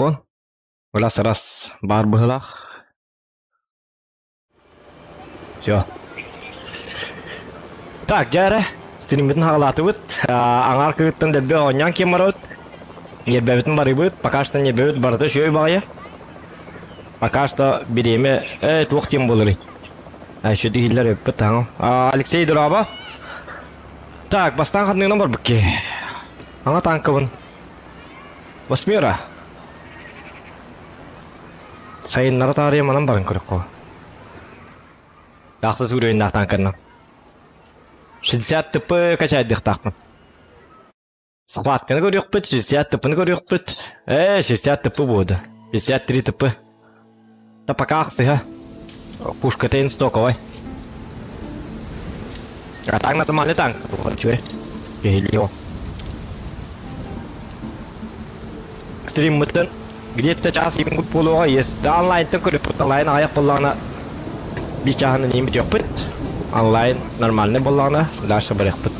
Телефон. Раз, бар быһылах. Все. Так, жары. Стримбетін хағалаты бұд. Аңар күйіттін дәбі оңян кем бар бұд. Небәбітін бары бұд. Пока что небәбіт барды шөй бағая. Пока что береме туқ тем болыры. Шөді хиллер өппі таңым. Алексей Дураба. Так, бастан қадныңынан бар бүкке. Аңа танкыбын. Восьмера. Сайынлары тария манан барын көрік қо. Дақсы сүрейін дақтан кірнім. 60 тіпі качайдық тақпын. Схватканы көрек бұд, 60 тіпіні көрек бұд. 60 тіпі болды. 63 тіпі. Да пока ақсыға. Пушка тейін стоковай. А танк нормальный танк. Чуй. Или его. Стрим мытын. Где-то час ебін полуға есть. Да онлайн-тын көріп бұд. Онлайн аяқ болағына. Бичағаны немет жоқ бұд. Онлайн нормальный болағына. Дальше барық бұд.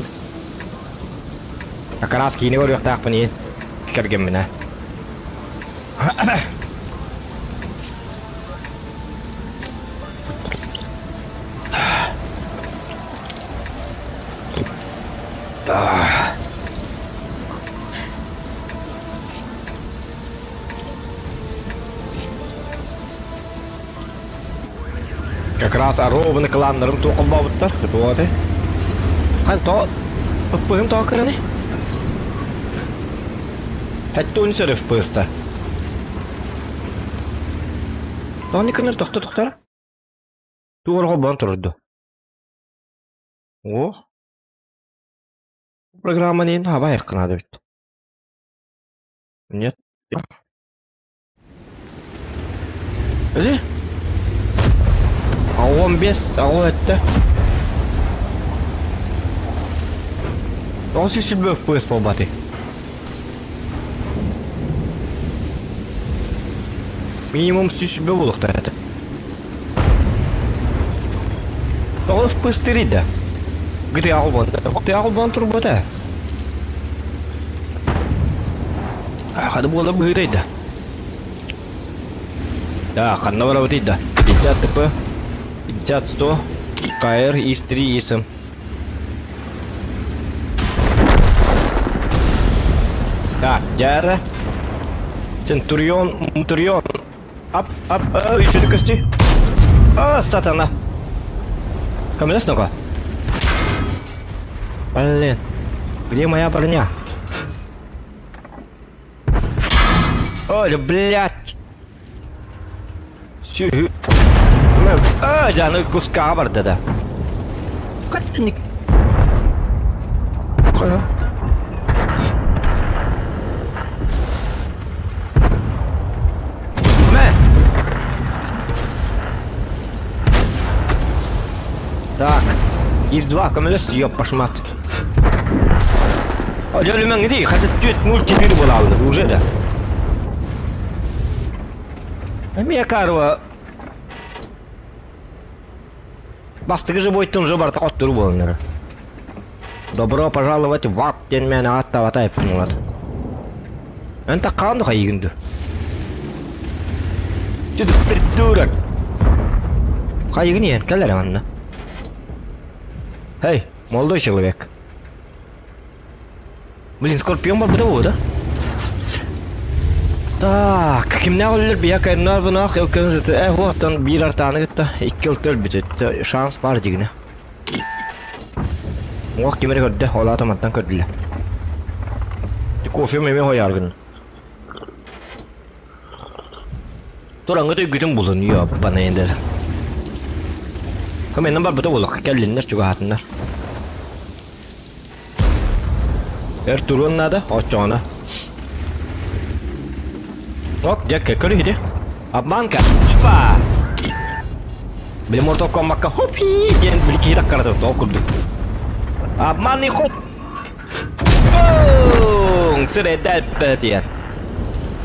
Как раз кейіне көріп тақпын ең. Кірген міне. Как раз орованы кланнарым тоқым бабыттар. Вот и. Қан то FPS то кіріне. Хәтті 13 FPS-та. То не кірнер тоқтар. Туғырға бан тұрды. О. Программа нейін хаба яқынады бит. Нет. Өзе? 15, ағыл әтті. Осы сүлбі FPS бол баты. Минимум сүлбі болуқта әті. Ағыл FPS тірейді. Где ағыл банда? Где ағыл банда тұрып бата? Қады болды бұйрайды. Да, қанна бара бөтейді. 50 тіпі. 50-100, КР, ИС-3, ИСМ. Так, жары. Центурион, Мутурион. Ап, еще до кости. Сатана. Каменес ну-ка. Блин. Где моя броня? Ой, блядь. Сюрю. Canı kuskağı vardı da. Kaç günlük? Kaya. Ne? Так. ИС-2, камелес, ёб пошмат. Acele ben gideyim, hadi 4-0 gol aldı, уже da. Меня карва. Бастығы же бойттың же барты қоттыру болыңдары. Добро пожаловать в ад, ден мені аттап атайып бұнылады. Мен таққанды қай егінді. Жүді придурок. Қай егін ең, кәлер аманна. Хей, молодой человек. Блин, скорпион бар бұда болды. Так, kimne olur bir yakınlar buna yakınız öte. Hoştan bir artanı gitti. 2 ötür bitti. Şans var digine. O kimere gördü. Ola tamattan gördüler. Kofi meme hoyargın. Torangı da güdüm bulunuyor bana ender. Hemen number bu da olak. Geldiler çok hatınlar. Ertuğrul nada? Açana. Ок, Джек, кори иди. Обманка. Опа! Били Mortal Kombat'ка хопи! Ден били кирак карады окурду. Обманный хоп! Бум! Средаль пэден.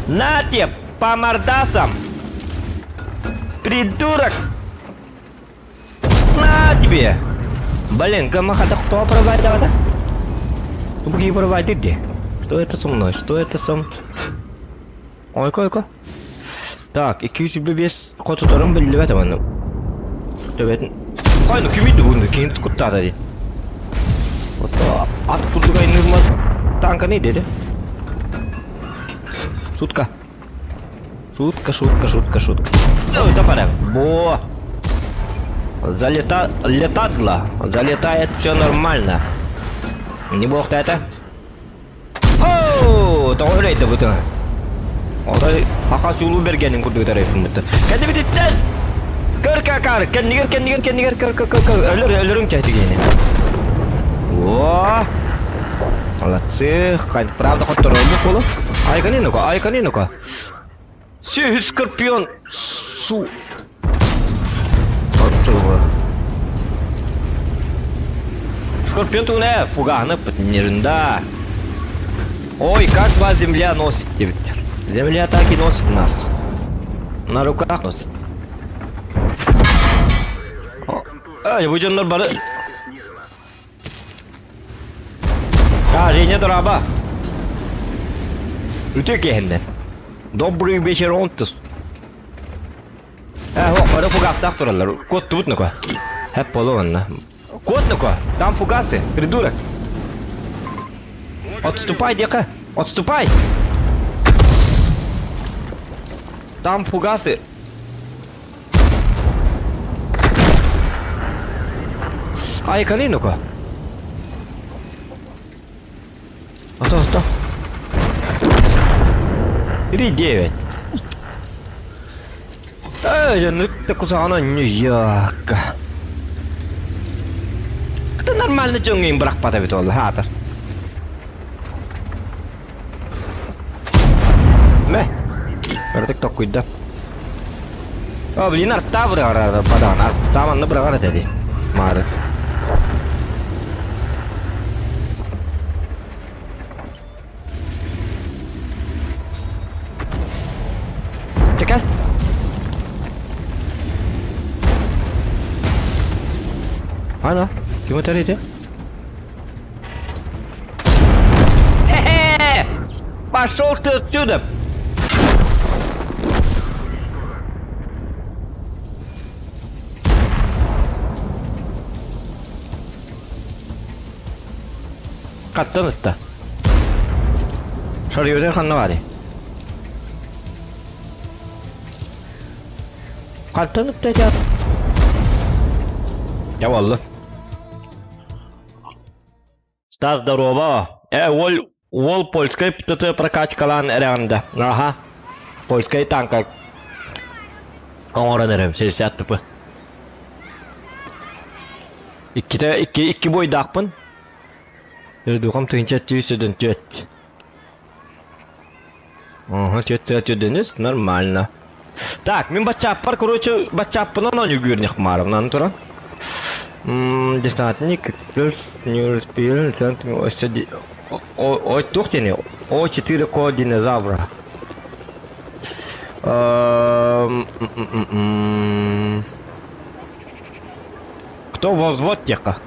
На тебе по мордасам! Придурок! На тебе! Блин, Гамахата кто проводил, да? Другие проводили. Что это со мной? Что это со мной? Oyka. Так, 205 kotutarım belli be tamam. Töbetin. Aynı kimiydi bunu? Kim kurtardı dedi. Oto at kurdu kaynırma tanka ne dedi? Шутка. Шутка. Ну, это порядок. Во! Залетает все нормально. Не бог это. Ооо, это öyleydi bu tane. O da hakas yolu bergenin kurduğu tarafın bu tane. Kendi bitirdin. Kır. Kendi gir. Ölürüm çaydı gene. Во! Молодцы. Правда, хоть робот было. Айканину-ка. Все, скорпион. Шу. Скорпион у меня фугана под нерунда. Ой, как вас земля носит, ветер. Земля так и носит нас. На руках носит. Я буду нормально. Женя Дораба. Утекенде. Добрый вечер, Онтус. Хоп, фугас так туралар. Кот тут ну-ка. Хеп половина. Кот ну-ка. Там фугасы, придурок. Отступай, дека. Отступай. Там фугасы. Айкали ну-ка. А то. Или 9. Я ну так оно ньяка. Это нормально чонгин брак пата бит ол хатар. Мэ. Бардык токуйда. Блин, арта брагара падан. Таманны брагара деди. Мары. Чекай. Ана, кем это летит? Хе-хе! Пошел ты отсюда! Каттан это. Шарьёрен ханнавари. Каттан это я. Я والله. Стар здорово. Вол польской ПТТ прокачкалан рянда. Ага. Польской танка. Оңоранырым 60 тупы. Iki boydakpın. Durdukam tığınca tüysüdün tüt. Ага, тюденис нормально. Так, мен бачаппар, короче, бачаппына ноль гүрнех марым, нан туран. Десантник, плюс не успел, ой, тухтени, о, 4 ко динозавра. Кто возводтека?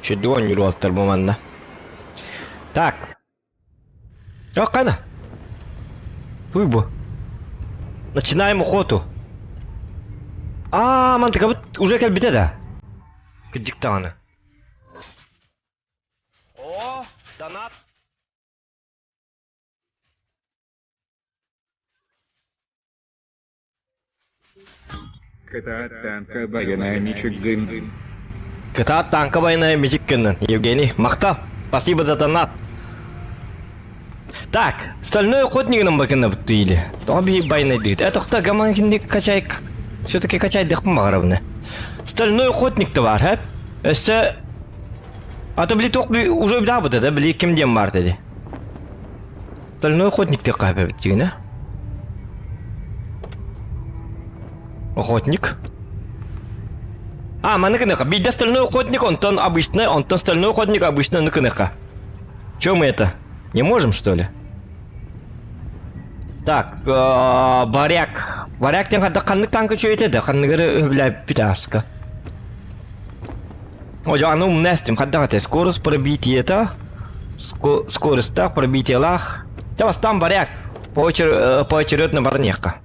Чудо не ростер момента. Так. Рокана. Выбор. Начинаем охоту. Man как будто уже как беда. К диктану. О, донат. Ката танка баяна Мичиган. Ката танка баяна Мичиган. Евгений, махта. Спасибо за донат. Так, стальной охотник нам бакана бутыли. Тоби байна дит. Это кто гаманки качай. Все-таки качать дохмаровны. Стальной охотник-то var, hep. Este... А-то, бли, только уже да, вот это, бли, кем дем бар, dedi. Стальной охотник-то капает, тина. Охотник. Маныканыха. Бидя стальной охотник, он обычный, он стальной охотник обычный наканыха. Чё мы это? Не можем, что ли? Так, варяг. Варяг тем хадда канны танка чё это да? Канны гыры бля питаска. О, ну, умнестим, когда скорость пробития-то. Скорость-то пробития-лах. Да вас там варяг. Поочередно барнеха.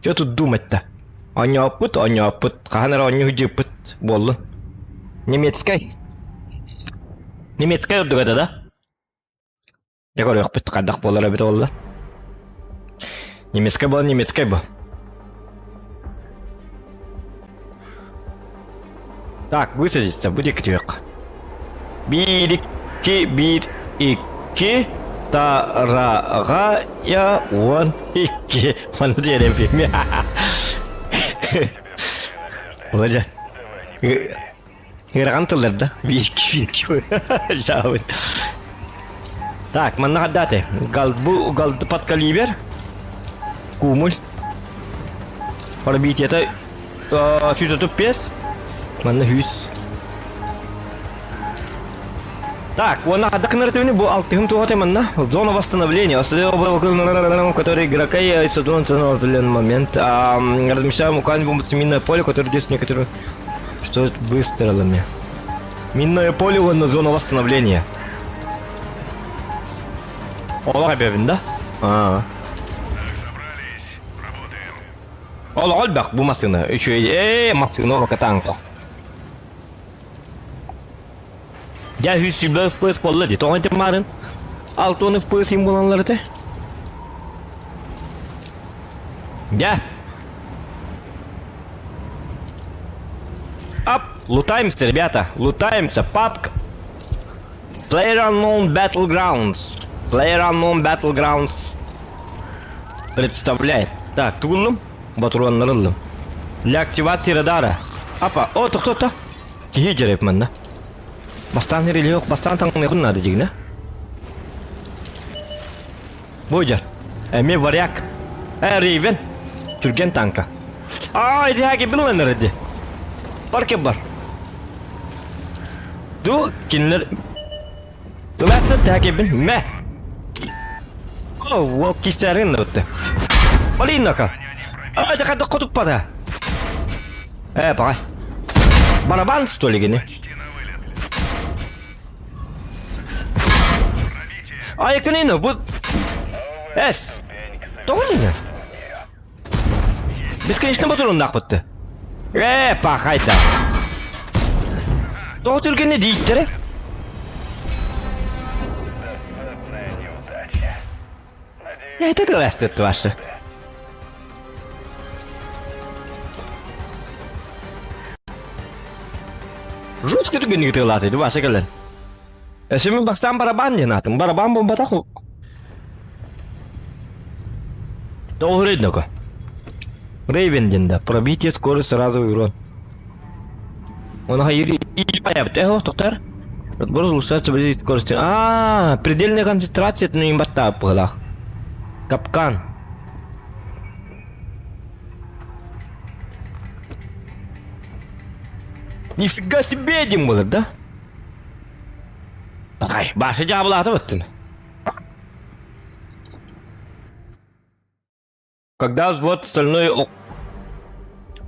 Что тут думать-то? Опыт. Ханера опыт. Болу. Немецкий. Немецкий отдыгада, да? Я говорю, опыт кадах болар бит олла. Немецкий был. Так, высадиться будет трёх. Bir iki taragaya 12. Mana dia dia film. Владя. Грантулер, да? Вики. Жау. Так, mana гадате. Галд под калибр. Кумуль. Пробить это. Чуть-чуть пес. Mana hus. Так, вон надо нарративный был алтым туготе манна. Зона восстановления. Который игрока является зоной в определенный момент. Размещаем указываем минное поле, которое действует некоторые... Что это выстрелами? Минное поле, вон на зону восстановления. Ола бевин, да? Ола ольбах, бу машина. Еще и машина катанка. Ya 100 FPS bollar di. To'g'ri kemarin 6 FPS bo'lanlarda. Ya. Ап, лутаемся, ребята. Лутаемся, папка. PlayerUnknown Battlegrounds. Представляет. Так, тулым. Батуронларылым. Для активации радара. Апа, о, кто-то. Хиджереп манда. Бастан релиок, бастан таңны надо дигне. Бойжар. Эме варяк. Ривен. Түрген танка. Яги билен реди. Парке бар. Ду кинлер. Туласта тагибин ме. О, вот кистерин өтті. Полинака. Жақады құтып бада. Бағай. Барабан, что ли, гене? Яконина, вот... Тоғылина? Бесконечно батурын нақпытты. Пахайта. Тоғы түргені дейттері? Это гластырты ваши. Жутко түргені кетелатайды ваши кәлер. Şimdi baksan barabан денатым, барабан бомбатаху. Doğru едноко. Рейвен денда, пробитие скорость разовый урон. Он хайри и появится, доктор. Подбор улучшается близит скорости. Предельная концентрация это не имбата была. Капкан. Нифига себе один был, да? Bakay, başı cabılatı bıttın. Когда взвод стальной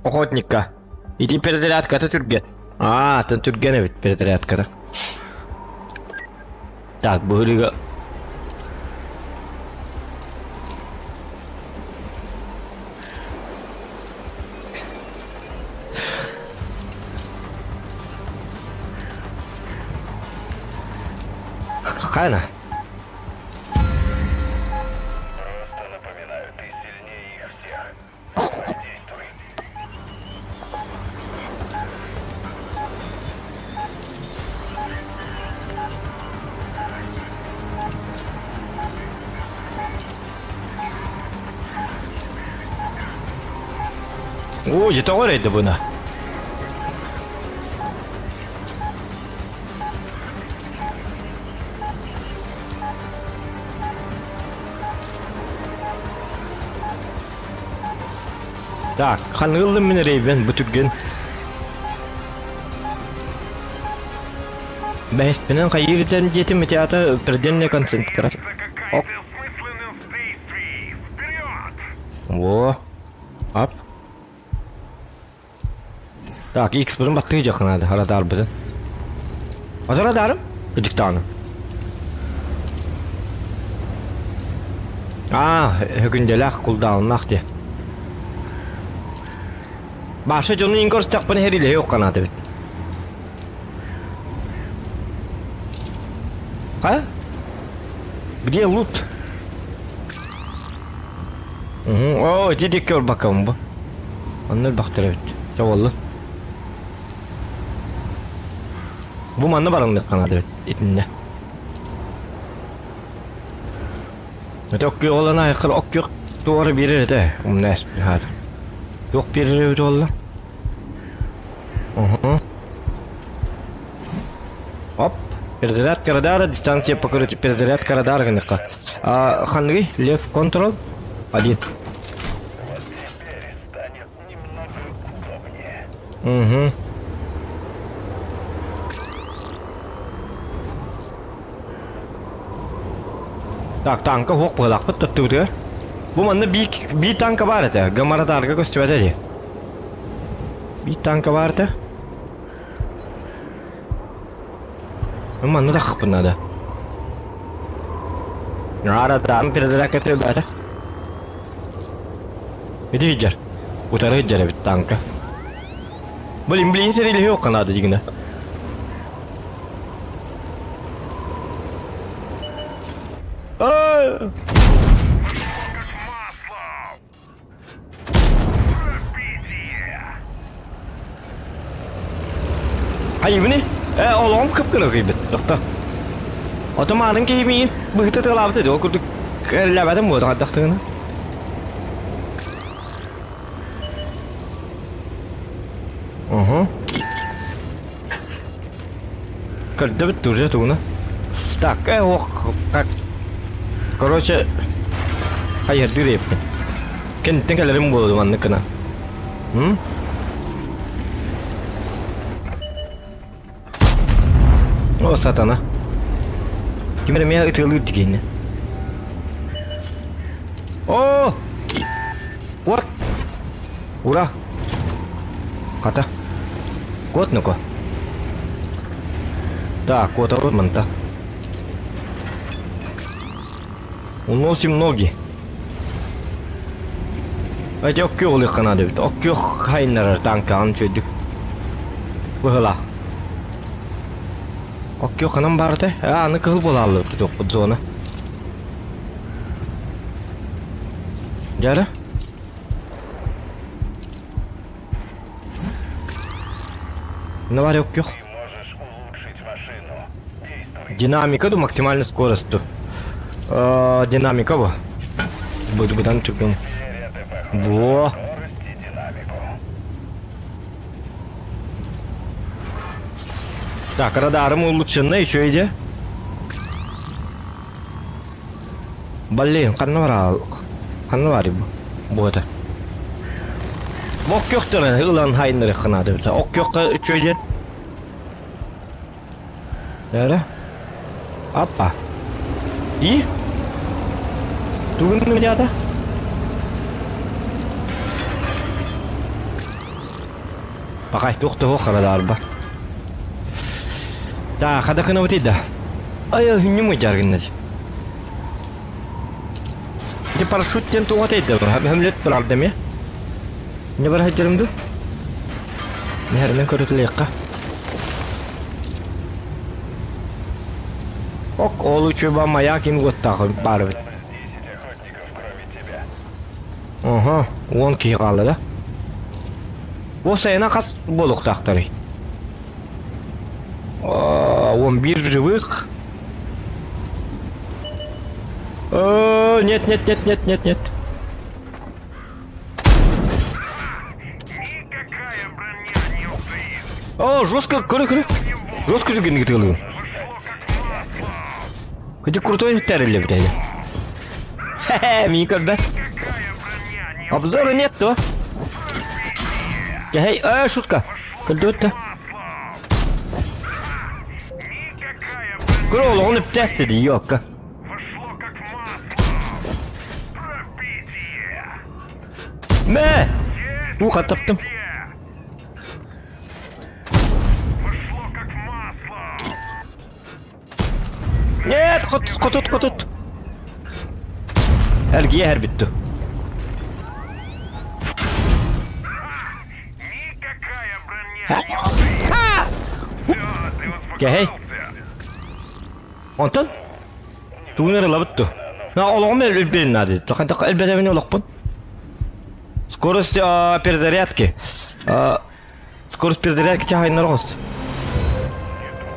охотника. Иди перезарядка, это тюрген. Это тюрген ведь перезарядка. Так, бuriga. Какая она? Просто напоминаю, ты сильнее их всех. Действуй. Ой, это орейда бuna. Так, ханылым мен рейвен бүтүрген. Бәспенен кайырдан жетим театр предельная концентрация. Во. Ап. Так, X бирин баттыгы жакын ады, арада арбыды. Hazır darım. Gıcık tanım. Hükündelah kuldanmak diye. Başka canın ingor çakpanı heriyle yok kanadı bit. Ha? Где loot? Oo, dedik gör bakalım bu. Anlar baktır evet. Çavallı. Bu manna barınlık kanadı evet. İtinde. Yok olana aykırı ok yok. Doğru biri de. Ne espri hadi. Yok biri öyle oldu. Hop. Перезарядка радара, дистанция покрытия, перезарядка радара гыныкка. Ханги, лев контрол. 1. Вот теперь станет немного удобнее. Так, tanka hok bılak bı tuttu. Bu manda bir tanka var ede. Gamara darga gösterdi dedi. Bir tanka vardı. Manda da khpna da. Nara tam перезарядка töbede. Bir de hiccer. Utarı hiccer bir tanka. Bilin seriyle yok kanadı jigine. Hayır bu ne? Oğlum kıpkırı gibi. Doktor. Otomatik gibi bu tutu labdı diyor. Kurduk. Labadım bu da doktorun. Когда бы тоже это у нас. Так, как. Короче, hayır direkt. Kendin kalerim bu zaman ne kana? O satana. Kimere mi ıtılıyor dikene? Oh! What? Ура! Kata. Кот ну-ка. Да, кота вот манта. Уносим ноги. Эти окёлы канады бит. Окёл хайнар танка анчойдук. Быгыла. Окёл канам барды. Аны кыл бола алып док бу зона. Жара. Навари окёл. Ты можешь улучшить машину. Действуй. Динамика до максимальной скорости. Динамика bu. Buradan çıktım. Во. Скорость и динамику. Так, радаром улучшенно еще иди. Блин, kanı var bu. Bu da. Ok yoktur lan, hılan haynları kanadı. Ok yok üçüydü. Nere? Apa? İyi. Dugun mu ya da? Bakay, doktor o kadar ba. Ta, kada kına ötedi. Ay, hünüm mü jargınız? Bir paraşütten tuğat eddi. Hamlet bıraktım ya. Ne var hacerımdı? Nereden körütüleyekka? Ok, oğlu çöba mayakin göttakı barbit. 10 охотников, кроме тебя. Aha, 10 kişi kaldı da. Bu sene kaç boluk taktırı? 11 живых. Нет. Никакая броня не устоит. Жестко, кыры. Жестко же генерит алıyor. Хотя крутой стерили блядь. Хе-хе, никогда. Никакая броня не Обзора нет, то. Эй, шутка. Кальдотта. Никакая броня Кролл, он и птестили, ёка. вошло как масло. Пробитие. Мэ! Уха таптым. Вошло как масло. Kotut. Ergiye her bitti. Никакая броня не устоит. Все, ты Gel. успокоился. Ondan? Tuğunları labıttı. Na oğlum elbette nadi. Takanta elbette beni olakpın. Скорость перезарядки. Скорость перезарядки чахай на рост.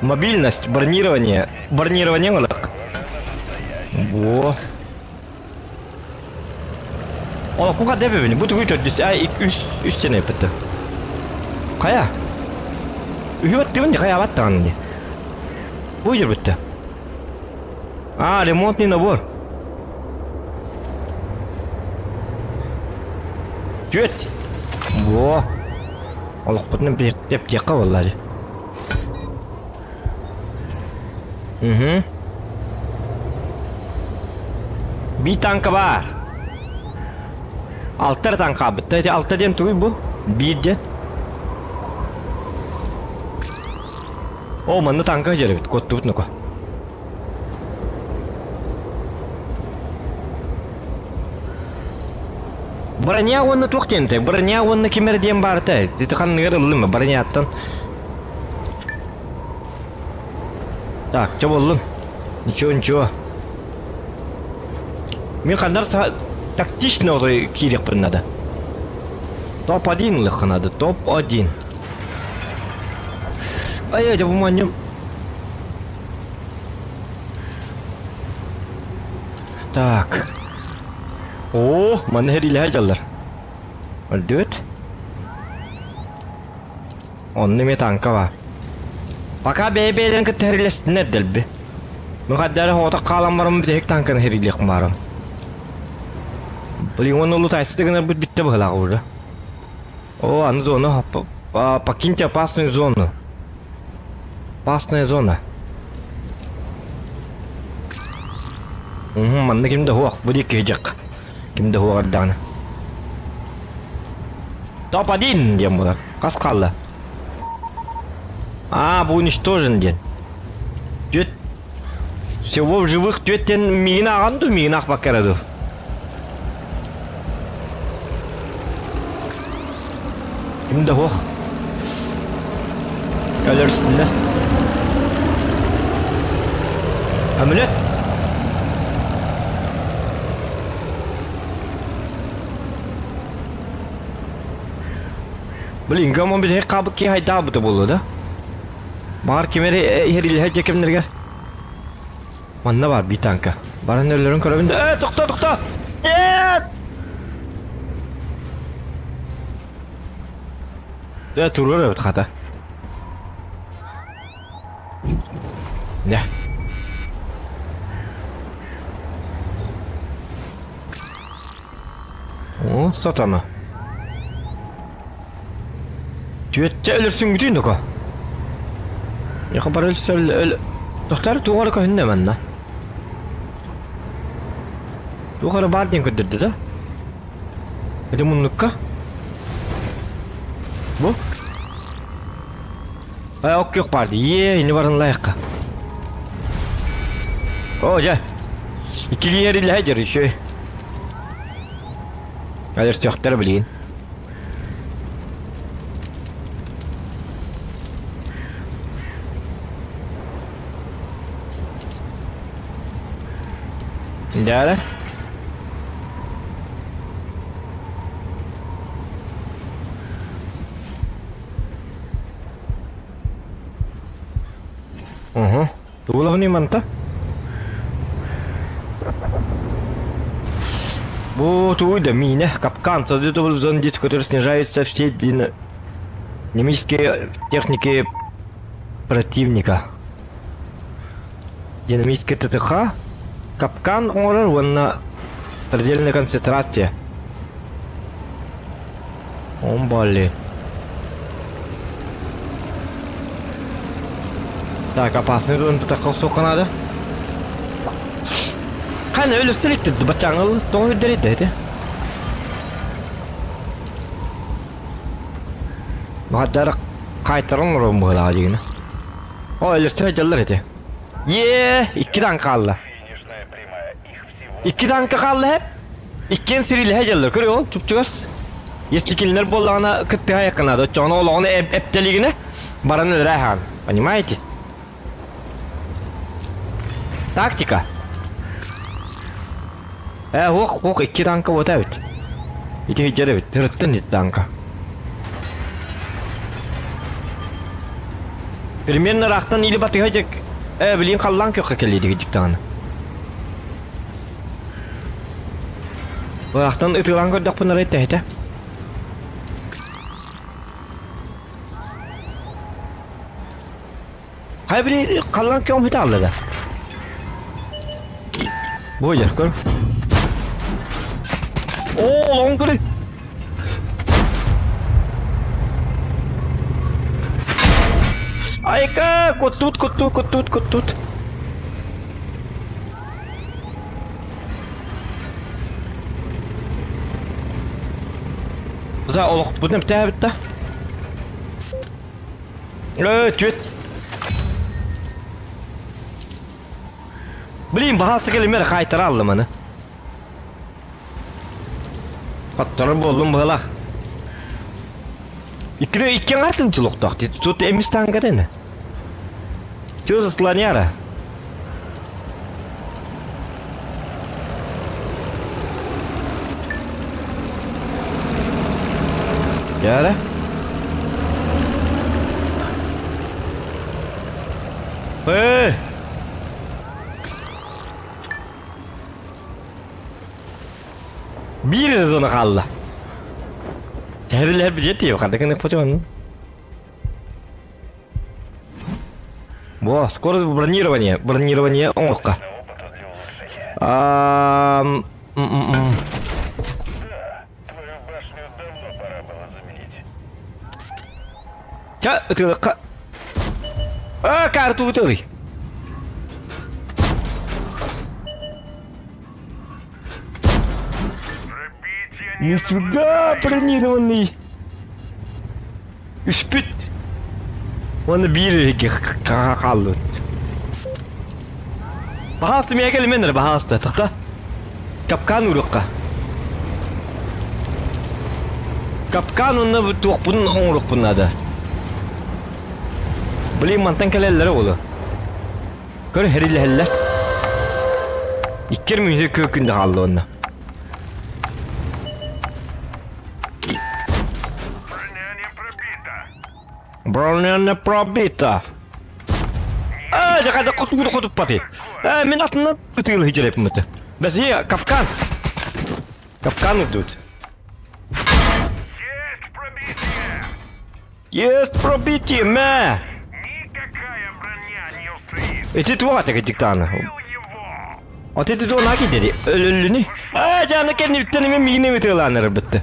Мобильность, бронирование. Бронирование олак. Во. Олак bu kadar beni. Bu tüyü düz ay üstüne yaptı. Kaya. Ühüt değil mi? Kaya battı anne. Bu yer bitti. Ремонтный набор. Чёт? Во. Аллах потом деп текка валлаhi. Bir tanka var. Altı tanka bitti. Altı den tuy bu. Bir den. O manna tanka jarı bit. Kottu bit nuko. Броня он на туктенте, броня он на кемерден барты. Ты хан нырылдым бронятан. Так, что болдун? Ничего. Мен хандар тактично ой керек бір надо. Топ-1 лық надо, топ-1. Ай, я буманем. Так. О, mana her ilahi jallar. Öldürt. Onun mi tanka var. Baka BB'den ki terlesin ne delbi. Mukaddere hoda kalan varım bir tek tankını her ilahi varım. Beli onu ulu taysıdı gına bitti bu hala orada. O anı zonu pakinca pasın zonu. Pasın zona. Mana kimde hoq bu dik hecek. Kimde huwa gadana. Топ-1 дем бұлар. Қас қалды. Бұл уничтожен ден. Төт. Всего в живых төттен миын ағанды, миын ақ бакарады. Kimde хуақ. Ölürsünde. Amulet. Bilin gamon bir tek kabuk ki hayda bu da bolu da. Bağır kemeri her ilhe çekimlerge. Manna var bir tanka. Baran ölülerin karabinde. Tokta. Turur evet hata. Ne? O satana. Tüyette ölürsün bütün doku. Yakın ölürse öl... Doktor tuğarı kahinde bende. Tuğarı bardin ködürdü da. Hadi munlukka. Bu? Ok yok bardi. Yeni varın layıkka. Gel. İkili yeriyle hacer şu. Alır tüyakları bilin. Dale. Tuh nih mantap. Вот уйда меня, капкан, то это зондит, в который снижаются все динамические техники противника. Динамический ТТХ, капкан, он на предельной концентрации. Он болит. Так, опасный он такой сока надо. Hani öyle sürekli bacağını doğru dedi. Madara kaytarın mı bu lacını? O öyle sürekli dedi. 2 tank kaldı. 2 tank kaldı hep. 2 sirili hejeller görüyor ol çupçuğuz. Если bolağına kıttığa yakınadı. Çoğuna olağını epteligine baranı reyhan. Понимаете? Тактика. Ох, 2 танка вот evet. 2 hecere evet. Tırıttın dit tanka. Примерно рахтан или батыгачак. Блин, қаллан көкке келеді гидик тағаны. Рахтан ытылан көрдік бұнар етті әйті. Қай білі қаллан көм хеті алды да. Бұл жер көр. Оң көрі. Айка, кот тут. За, олық, бұдың бітә бітті. Түйет. Білейін, бағасы келімері қайтыр алды маны. Қаттары болдым бұғыла. Икен артын чулуқтақ дейді. Тут еміз таңғадыны. Чё за слоняра? Яра? Bir zona kaldı. Çevreler bir yetiyor. Kadakını почему? Во, скорость бронирования. Бронирование легко. Твою башню давно пора было заменить. Ты карту вытой. Нифига бронированный. Спит. Оны бириге қалды. Бағасы мен келмендер бағасы тықта. Капкан ұрыққа. Капкан оны тоқпының оңырық бұнады. Білейм мантан кәлелері олы. Көр әрілі әлі. 2 мүнде көкінде қалды оны. Броня не пробита. Жақайда құтып баты. Мен атынан күтігілі хеджереп мүті. Бәс капкан. Капкан ұдуд. Есть пробитие, мэ. Никакая броня не устоит. Эти туатыға диктаны. От эти туана кедері. Өліліні. Жаны кәдіне біттені мен мигіне өтеланыр бітті.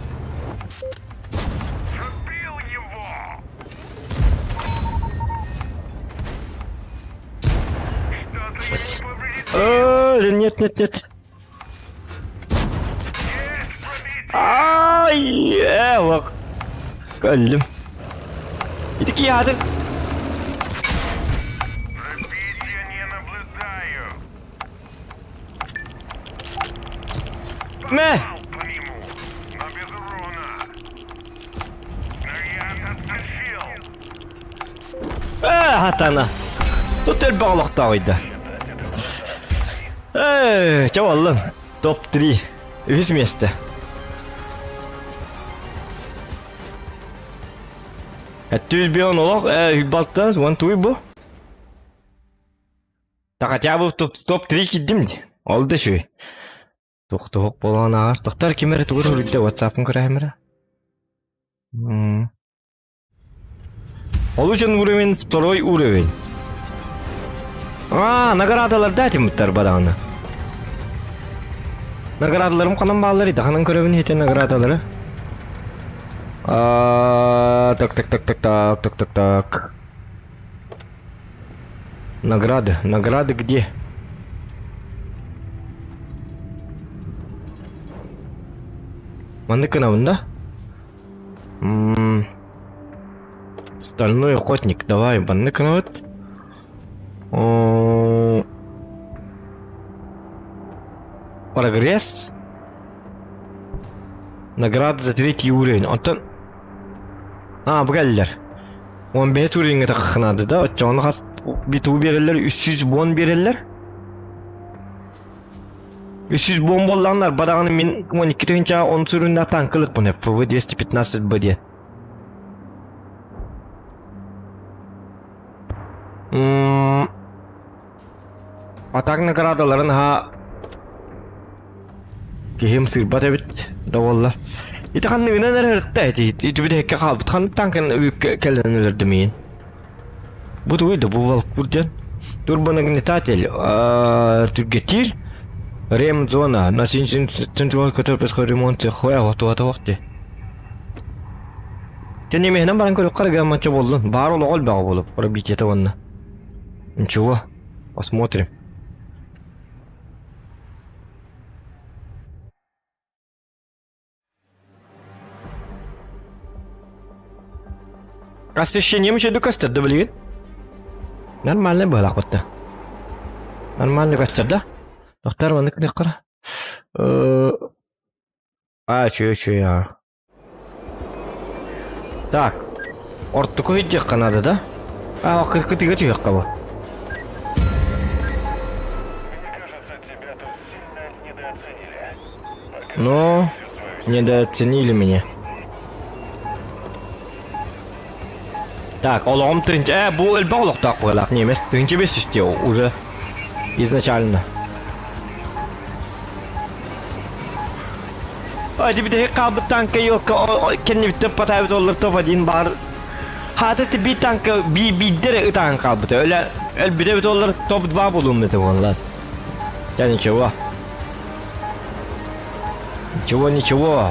Нет. Ай, вот. Калим. Иди киядыр. Пробития не наблюдаю. Мэ. По нему, но без урона. Снаряд оттащил. Хатана. Тут el bağlıqta oydu. Çavallan. Top 3. 3 месте. Түз беон олақ, үбалттан, 1-2 бұл. Тақат я бұл топ 3 кеддім не? Олды шөй. Тоқ болған ағар. Тоқтар кемері тұғыр өлікте WhatsApp-ын көрі әмірі. Ол үшін уровень, второй уровень. Наградалар дәтім бұттар бадағына. Наградаларым қанан бағалар еді. Қанан көребін ете наградалары. Так. Награды где? Мандыка навында? Стальной охотник, давай, мандыка навыд. Прогресс. Награда за третий уровень. Онтон... bu geldiler. 15 uringe takınadı da. Onu has bir tuğ verirler. 300 bon verirler. 300 bon bollanlar. Badağını min 12 tınca 10 süründe tankılık bunu. ФВ-215 БД. Atak nagradaların ha Gehim sırbat evet davallar. İti kan ne nerede eti İti bir de kakal kan tanken büyük kellen verdimin. Bu da bu val kurcan. Турбонагнетатель тюгетир ремзона на центральный который происходит ремонт хуя вот. Тени мехнам баран көл карга матча болду. Бар ол гол бага болуп пробить это вон. Ничего. Посмотрим. Освещение еще до костя давлеет. Нормально было охота. Нормально костя, да? Доктор вон не кра. Чё я. Так. Ортуку идёт надо, да? Кыркытыга түйөккө бу. Мне кажется, тебя тут сильно недооценили. Ну, недооценили меня. Так, олом тынч. Bu elbe oluk da koyalak ne emes. Tınçı bes işte o уже изначально. Hadi bir de kabı tankı yok. Kendi bir tıp patayı olur top adin bar. Hadi bir tankı bir dere tank kabı. Öyle bir de olur top 2 bulum dedi vallahi. Ya ничего. Ничего.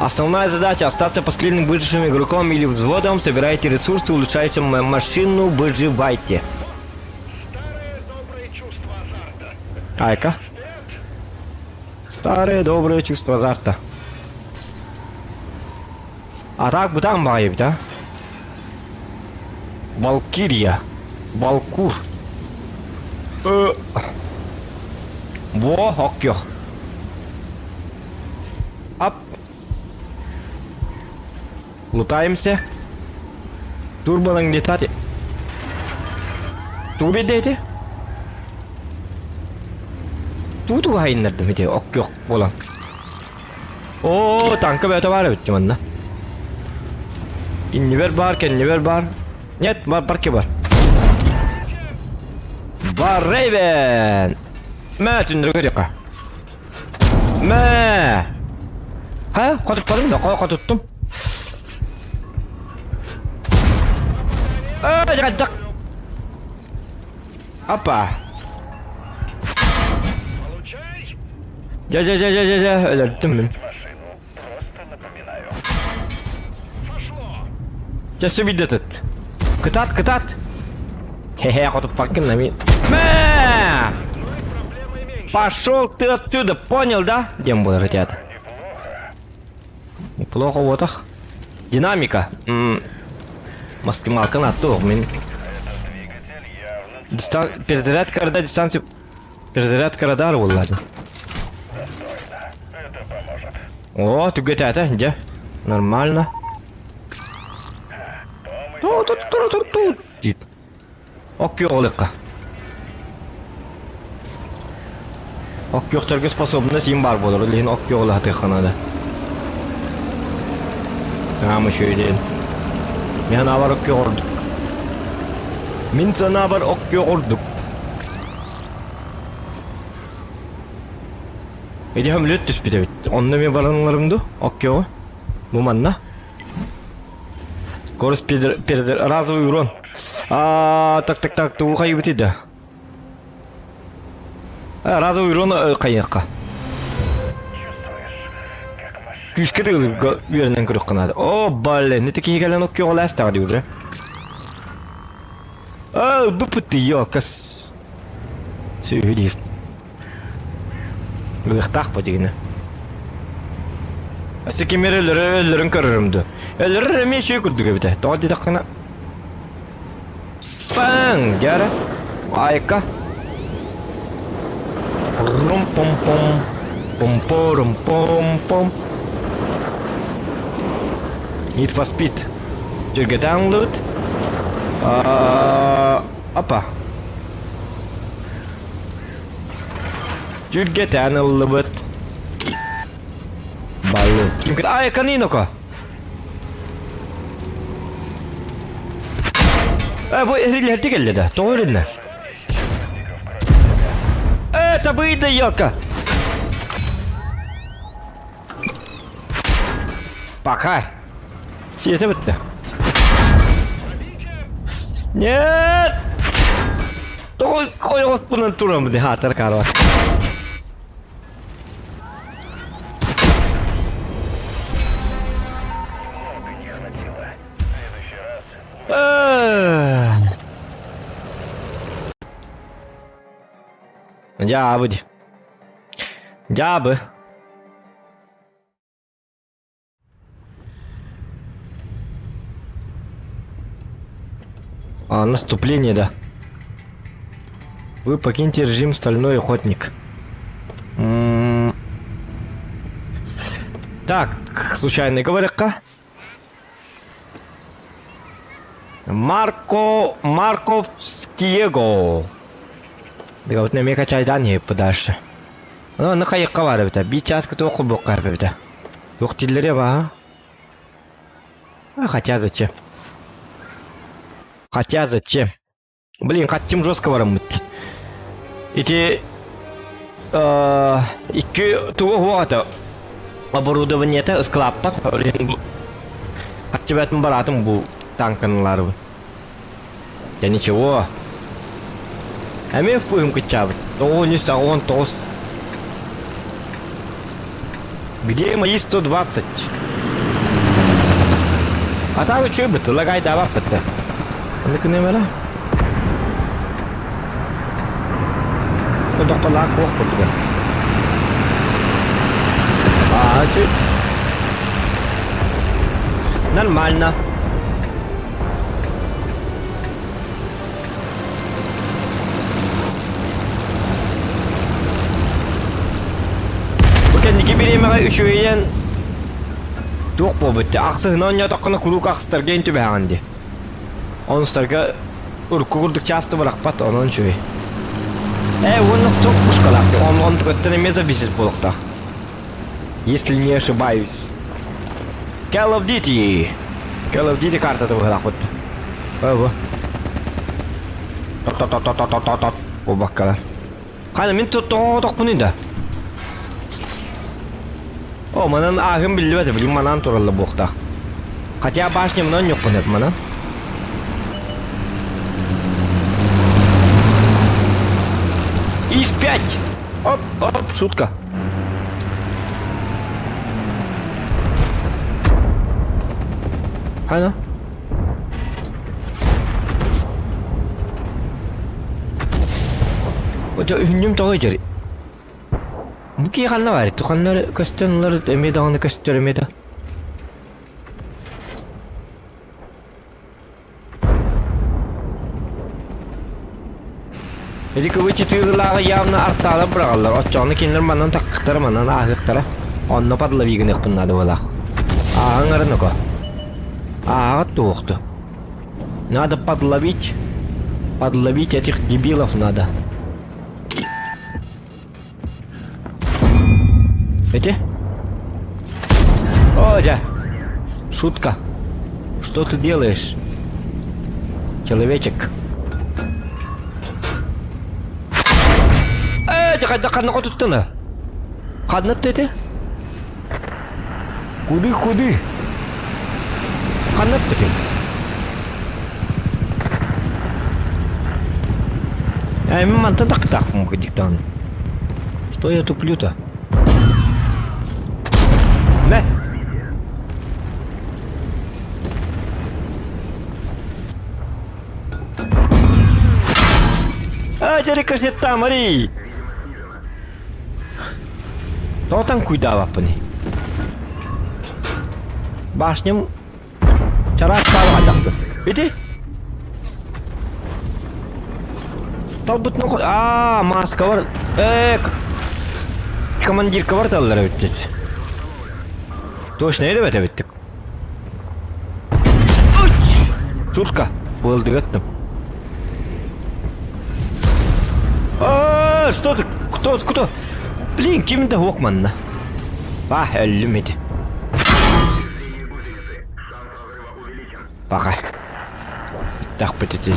Основная задача остаться последним выжившим игроком или взводом. Собирайте ресурсы, улучшайте машину, выживайте. Старое доброе чувство азарта. Айка. Старое доброе чувство азарта. А так бы там байып, да? Валкирия. Балкур. Во, окё. Ап. Лутаемся. Турбонагнетатель. Турбидейте. Тут hayınlardı bir de ok yok olan. Oo tankı böyle var bitti bana. İnni ver bar. Нет, barki var. Var Raven. Ma tündürü dikkat. Ma. Ha, tuttum da tuttum. Jangan. Apa? Ja, öldürdüm ben. Машину. Просто напоминаю. Сейчас все видит этот. Катат. Хе-хе, вот fucking на меня. Пошел ты отсюда, понял, да? Где мы будем лететь? Неплохо вот их. Динамика. Максималка на то, блин. Перезарядка радар, дистанцию. Перезарядка радара, ладно. Это поможет. О, ты где это? Где? Нормально. Тут. Ок yo'qlikqa. Ok yo'qlarga способность им бар bo'ladi, lekin ok yo'qlar haqiqatda. Hamma shu edi. Men avval ok yo'qirdik. Men sana avval ok yo'qirdik. Edi ham lütüs bir de. Onda men baranlarımdı. Ok yo'q. Bu manna. Корс перед разовый урон. Так, ты ухай бити да. Разовый урон кайыкка. Күшкә вернен күрүк кына. О, блин, не такие гален ок yo'q ласта ди уже. Bu putti yo'q. Сөйлис. Лыхтак подигне. Секемерлерин көрөрүмдү. Элер мен şey күрдүк бите. Тоди дакына. Пан, жара. Айка. Рум пом пом. Pom-pom-pom-pom. Need for speed. Do you get download? Apa? Do you get download? Balloon. Mungkin kanino ka? Bu heril geldi de. Doğru ne? Tabii de yok. Пока. Света bitti. Нет! Koy bunun turamı diye hatır karvar. Cabı. Cabı. Наступление, да. Вы покиньте режим Стальной Охотник. Так, случайный говоряка. Марковскиего. Да вот на меня качай данные подальше. Ну, на хайка var bir de. Bir çaskı da okul bokar bir de. Yok dilleri var. Хотя зачем? Хотя зачем? Блин, хотим жестко воромыть. Эти... iki тугу оборудование-то склаппа. Хотя этом баратом был танканлар. Я ничего. А мне впоем качав. То не он тост. Где мои 120? А там что бы ты лагай давай это? Ну-ка не мера. Куда полак куда? Чуть. Нормально. Kendiki birime üşüyen Doğ bu bitti. Aksığından ya takına kuruk aksırga intü beğendi. Onu sarga urku kurduk çastı bırakpat onun şöyle. Он нас çok пушкалак. Он только не зависит полукта. Если не ошибаюсь. Call of Duty. Call of Duty карта это выиграла вот. Ого. Тот. О баккалар. Хана мен тот bunu da. О, манан агым билбеді, білім манан туралы боқта. Хотя башня мұнан жоқ бұнет манан. ИС-5! Оп, шутка. Хана? Ота үйіннем тоғай жері. Mungkin kanna var. Tukanlar köstenler emedi anı kösteremedi. Jadi kewicitiğleri явно arttağla bırakırlar. Açığını kendileri mandan takıkları mandan ahıkları. Onunla padla vigin yakınladı ola. Ağın arın oku. Ağa tuğuktu. Надо подловить. Подловить этих дебилов надо. Эти? О, да. Шутка. Что ты делаешь? Человечек. Қадна қотыттыны. Қадна тәте? Худы. Қадна бітін. Мен мантан тақ-тақ мұңғы диктан. Что я туплю-то? Ne? Jadi kaseta mari. Тотан cuidava pani. Башням чарак стало адапты. Види? Талбут маска var. командирка бар таллар өттет. Точно это өттік. Шутка. Болды göttüm. Что ты? Кто? Блин, кем-то Хокманна. Ölmedi. Пока. Так потетель.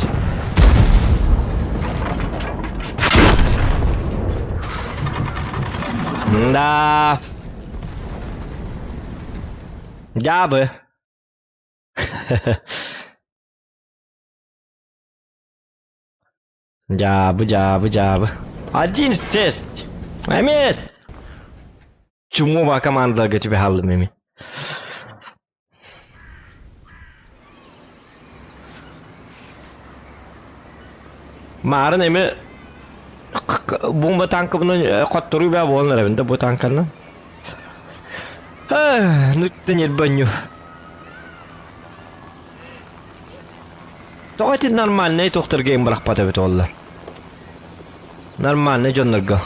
Да. Я бы. Джабы. Один тест. Амес. Чумова команда тебе халлымыми. Марын эми бомба танкыбын коттуруу ба болнар эбинде бу танканы. Нүктө нет баню. Тоғати нормальный тоқтырға ең бірақ бата бет олар. Нормальный жонларға.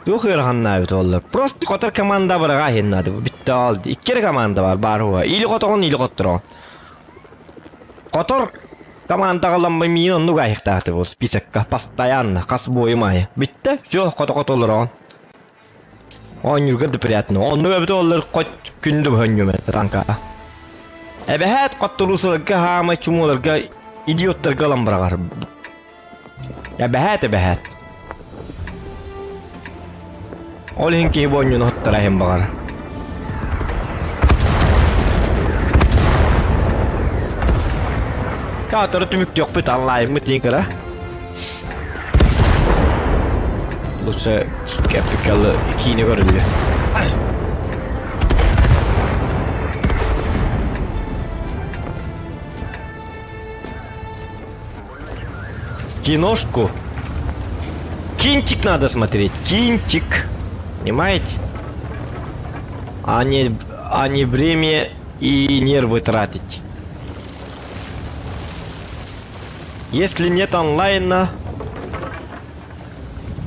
Тоқ ерғанна бет олар. Просто қотыр команда бараға хеннады. Бітті алды. Иккері команда бар хуа. Или қотығын, или қоттырған. Қотыр команда қаланбай мейін онны қайықтақты бол. Списокка постоянно. Қас бойымай. Бітті. Все, қот олырған. Он юргірді приятно. Онны бет олар қот күнді бөхінгі мәті танка. Эбэхэт коттурусылыгга хаамай чумуларга идиоттарга ламбарагар. Эбэхэт. Ол хинки бонюн хоттара хем багар. Каатары түмүк жок бит аллайым мытникара. Лучше кепикалы кийини көрүлү. Киношку. Кинчик надо смотреть. Кинчик. Понимаете? А не время и нервы тратить. Если нет онлайна,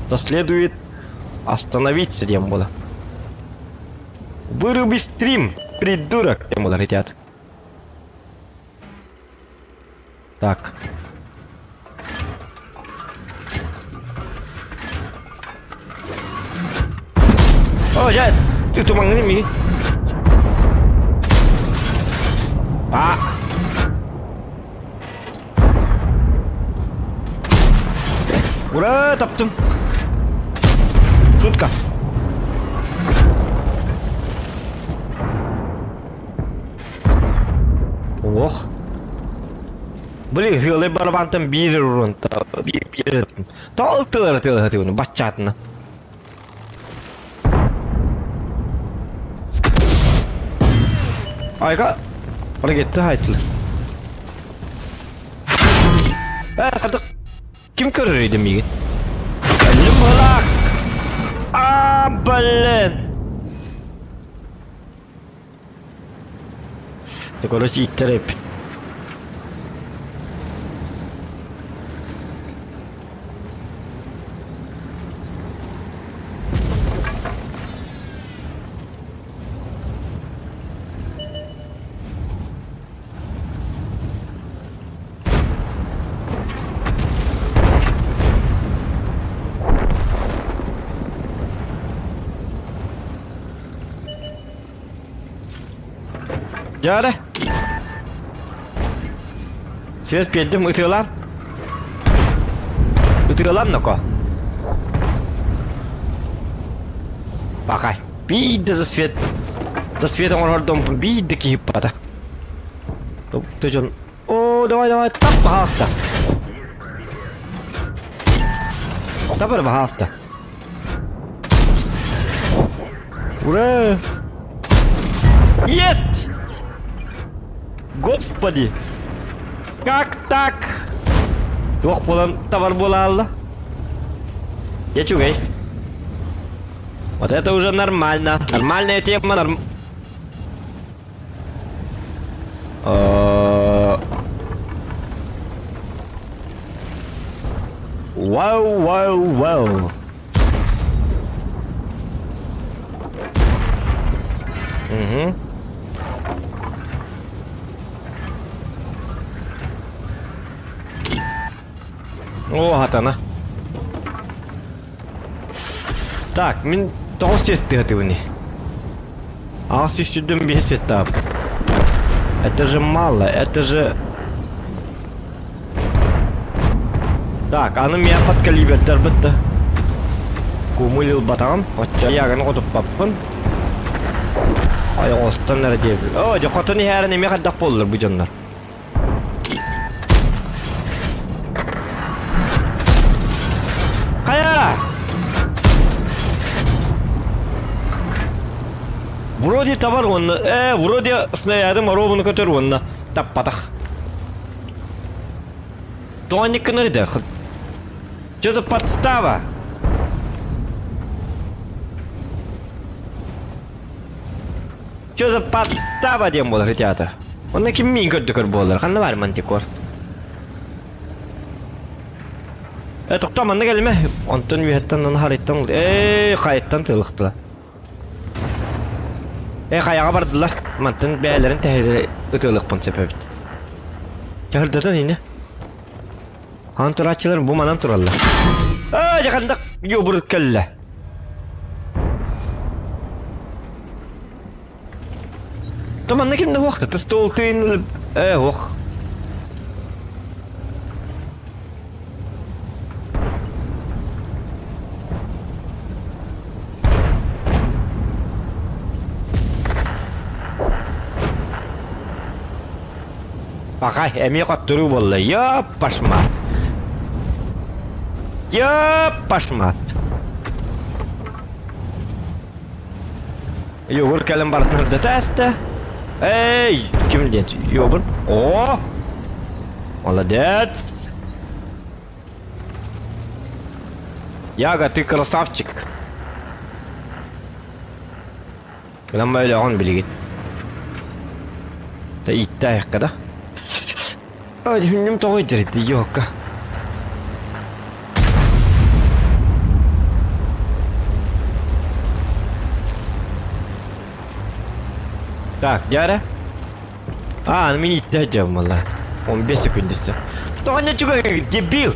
то следует остановиться, тем было. Выруби стрим, придурок, тем было хотят. Так. Oh ya, itu mang ini. Pak. Udah taptım. Шутка. Ох. Блин, филы барабантым бир урун. Бир. Талтыр бачатна. Ayga hareketli hayatlı. Sadık kim körüydü mi? Elim bırak. Ballen. Teknoloji ittirip. Жары. Свет передім ұтығылам. Ұтығылам нұқо. Бақай. Бейді за свет. За светом ордом бейді кейіп бада. Ты жон. О, давай. Тап бахаста. Тапыр бахаста. Ура! Есть! Господи! Как так? Двух полон товар была Алла. Я чугай. Вот это уже нормально. Нормальная тема. Вау. Угу. О, атана. Так, мен тоғыз светті готовыни. А с еще без света. Это же мало, это же... Так, аны меня под калибертер бітті. Кумылил батаган, отча ягын отып баппын. Ай, остан әрі дейбіл. О, жоқотыны әрі неме қаддақ болдыр бұл жандар. Қаяра! Вроде товар он, вроде снарядом ровно который он таппатах. Тоник нырды. Что за подстава? Что за подстава дем бол ребята? Он на кем мин көрдүкөр болдыр. Кандай бар мантикор? Токтом анда келме. Онтон вихеттен харыттан. Кайттан тылыктыла. Каяга бардылар. Мантын бәйләрен тәһәле үтөлөкпөн себеп. Чагырдадан инде. Хантырачылар бу манан туралла. Жакандак юбур келле. Таман кимде вакыт? Ты стол тыйын. Ох. Акай, эми каттыруу болду. Я пашмат. Йогур калым бартнырды тәсті. Эй, ким дед? Йогур. О! Молодец. Яга, ты красавчик. Лама öyle on bilgit. Ta ittayıq kada. Hadi hünnüm toğu diridi, yok. Так, дядя. На меня дядя, мала. Он без секунды. Да он ничего, дебил.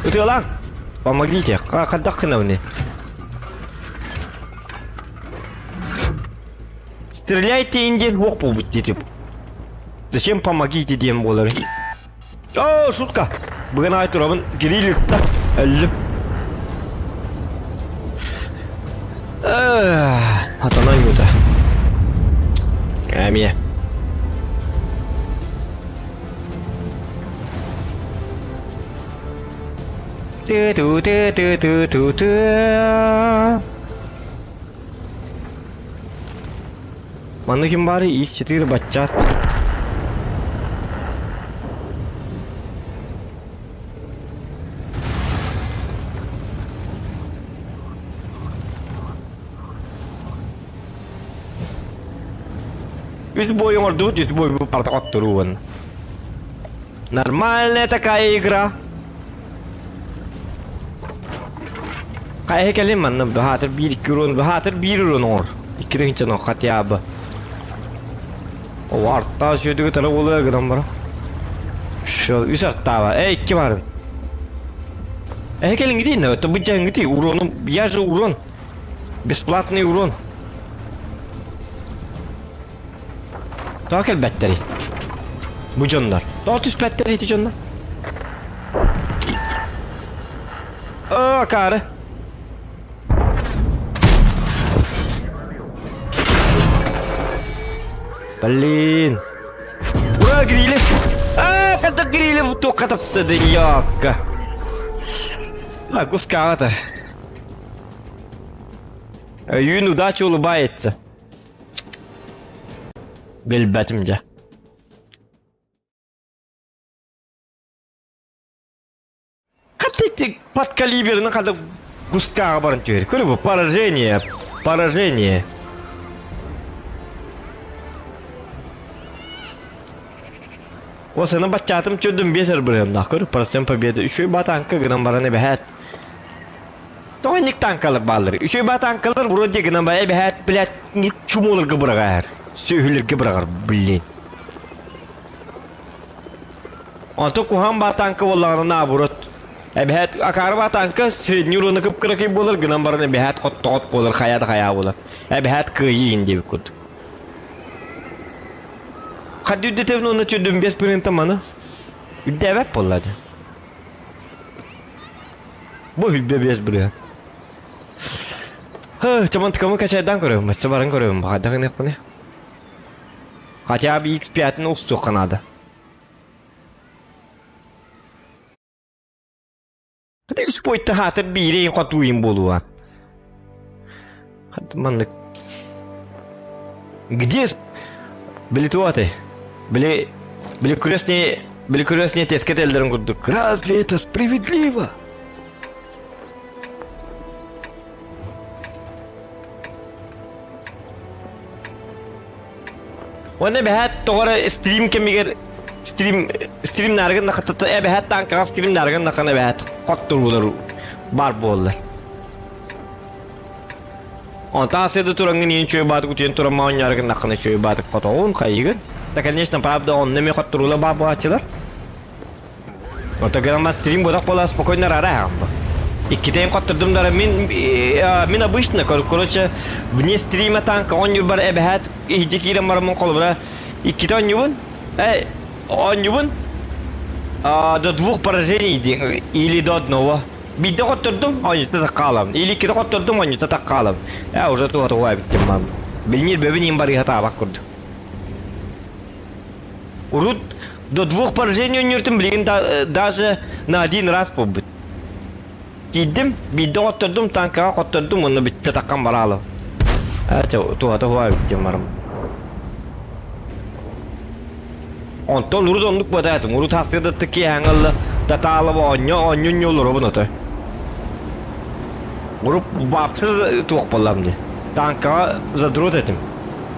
Ты лак? Помогите, как отдохновны. Стреляйте, индиан, бог побудьте, типа. Зачем помогите, дем болары? О, шутка. Бүгін айтыр, абын керейлік та. Әлі. Атанай өті. Әмие. Маны кем бары из 4 бачат. Весь бой ордут, весь бой партоттуруван. Нормальная такая игра. Кайы келем манна бахатыр бир урон ор. Икиринче но хотя бы. Варта шөдүгө тарап боло грам бар. Шо үсартава. Ки бар. Келин гидин, то бычаң гити урону, я же урон. Бесплатный урон. Так элбеттери. Bu canlar. Daha tüs petleri eti canlar. Karı. Блин. Грили. Когда грили, вот только так-то да яка. Куската. Юн удача улыбается. Белбетимде. Катайте под калиберно, когда куска барантюри. Курю, поражение. Осы на бачатым чудым бесер брем нахуй. Парсем победы. Еще и батанка гнам бараны бехет. Тоник танкалар балар. Üçü ba tankalar вроде гына бая бәһәт блядь, ни чумулар гыбырагар. Сөйлер гыбырагар, блин. Анту куһам ба танка болларына бурат. Бәһәт акар ба танка среднюрыны кыпкыракай болар, гына барны бәһәт коттот болар, хаят хая болар. Бәһәт кыйы инде кут. Хадды детевно на чудым без принта мана. Үдәвәп боллады. Бу без бирә. Cuman kamu kaçaydan görüyorum, maçta barın görüyorum. Hadi ne yapın ya? Hadi abi X5'in ustu kanadı. Hadi üst boyutta hatır bir yere katuyum buluğan. Hadi manlık. Где билетуаты? Были крестные тескетельдером гудук. Разве это справедливо? وانا بهات طور ستريم كميجر ستريم نارجن نخطط بهات تانك ستريم نارجن نخنا بهات قطر ولر باربول он та седа турангын ничего бат кутен тураман наргын нахна чөй бат котон кайгын да конечно правда он не мехот турула бабачылар вот грамма стрим бодак бола спокойно рара Иккитен коттырдым дара мен обычно, короче, вне стрима танка он юбар эбэхат хиджекирен марамон колбра. Иккитен он юбун до 2 поражений или до 1. Бидде коттырдым, он юта калам. Или ките коттырдым, он юта калам. Я уже туга биттим мам. Билнир бебин бари хата баккурду. Урут до 2 поражений он юртым билген даже на 1 раз побыт. Gittim, bir de oturdum tanka, oturdum onu bitti takkan baralı. Evet, tuha bittim varım. Ondan urut onluk bada ettim. Urut hastaydı tıkı hangalı, datalı bu onyon yolları bunu da. Urup bapsız tuğuk ballam diye. Tanka zadrut ettim.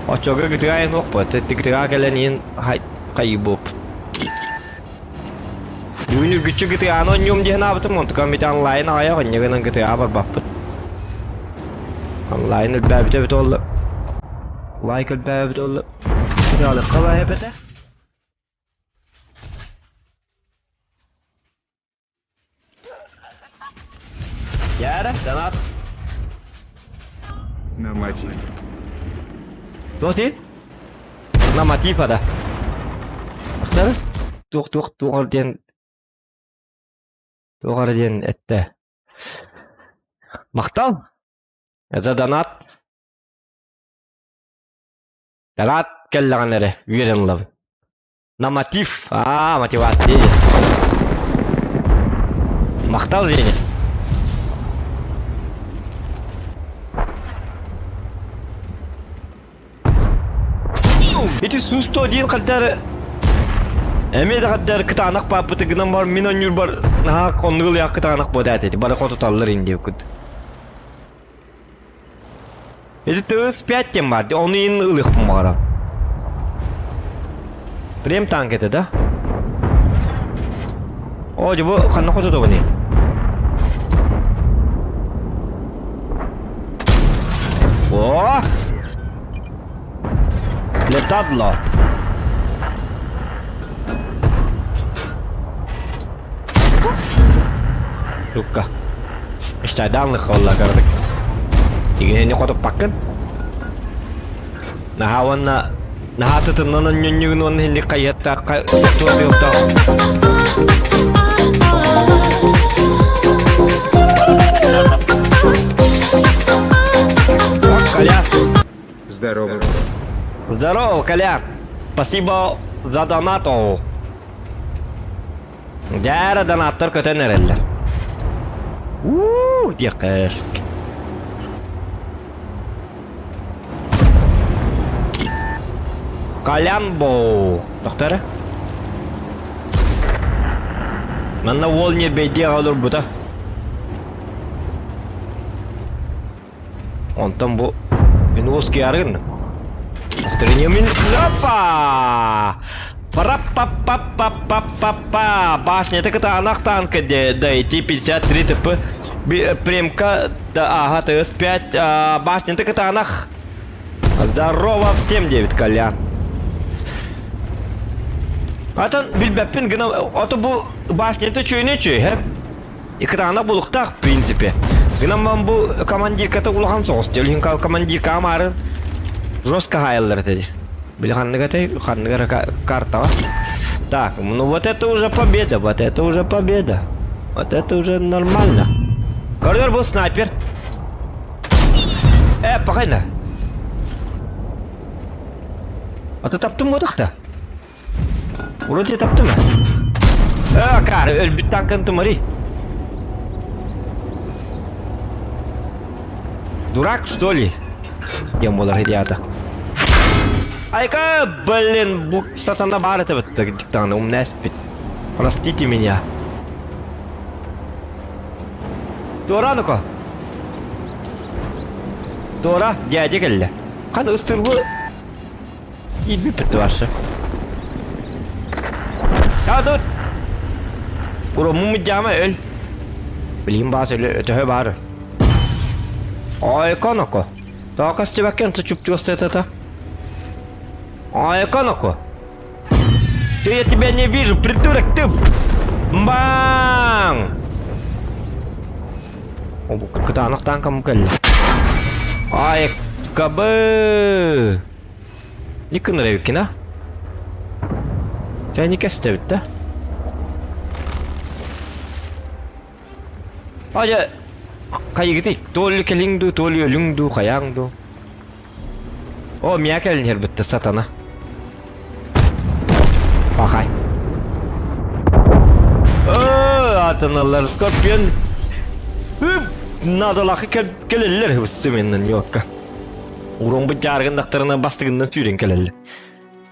O çoğu gıtığa yok bu. Gıtığa gelen yin kaybop. Dulu küçük GTA nyum je na betul montuk kami online aja kan jangan GTA berbapet. Online betul. Like betul. Sudah ada kabar ya bete? Ya ada, danat. На матче. Tuh sih? Nama Tifa dah. Terus? Tuh ordean. Тугар ден этте. Мактал? Это донат. Донат келлганере, уверен лав. На мотив. Мотивация. Мактал дене. Эти сусто ден каддар Эме да каддар кытанак папыты гынан бар минон юр бар на конгыл я кытанак бода dedi. Бара кото таллар инде күд. Эти тыз 5 тем бар. Оны ин ылык мара. Прем танк это, да? О, жобо кандай кото да бани. О! Летадло. Luka. Istadang kalau lah kerja. Tiga ni kau tu pakan. Nahawan na hatu tu nana nyunyu nana hindi kaya tak tu ada utang. Колян. Здорово. Здорово, Колян. Спасибо за донату. Дяра донатор көтенереллер. Дикэшк. Колямбо. Доктора? Манна волне бейде алыр бута. Он там бу. Мен узкий арын. Стренимин. Опа! Пара-па-па-па-па-па-па. Башня, так это анах танка, да, T-53 ТП. Примка, да, ага, ТС-5, башня, ты катанах. Здорово всем, 9 коля. Atan bilbepin gına oto bu başnete çöyüne çöy hep. İkrana bulukta prinsipi. Gına ben bu komandir kata ulahan soğuz. Jelin komandir kamarın жестко хайлер dedi. Bilhan kata карта. Так, ну вот это уже победа, вот это уже победа. Вот это уже нормально. Коридор был снайпер. Bakayım. Ata taptın mı otakta? Вроде таптым. Кар, ölbüt tankın tımari. Дурак, что ли? Я молодой ребята. Айка, блин, bu сатана бар это вот диктана, умная спит. Простите меня. Тора ну-ка. Тора, дядя келді. Қан ыстырғы. Ебі бітті вашы. Ya dur. Kurumu cama öl. Bileyim bazı öyle bağırır. Ay kanoko. Daha kaç bakken çup çup. Ай, Коноко! Что я тебя не вижу, придурок ты! Бам! О, как-то она танком калли. Ай, кабы! Не кынырайки, на? Тебя не кастевит, да? Ай, кайгыты, то ли келиңду, то ли өлүңду, каяңду. О, мия келин бітті сатана. Бақай. Атаналар, скорпион. Надалақы келелер өсті меннен йокка. Урон бұ жарғындақтарына бастығынан түйрен келелер.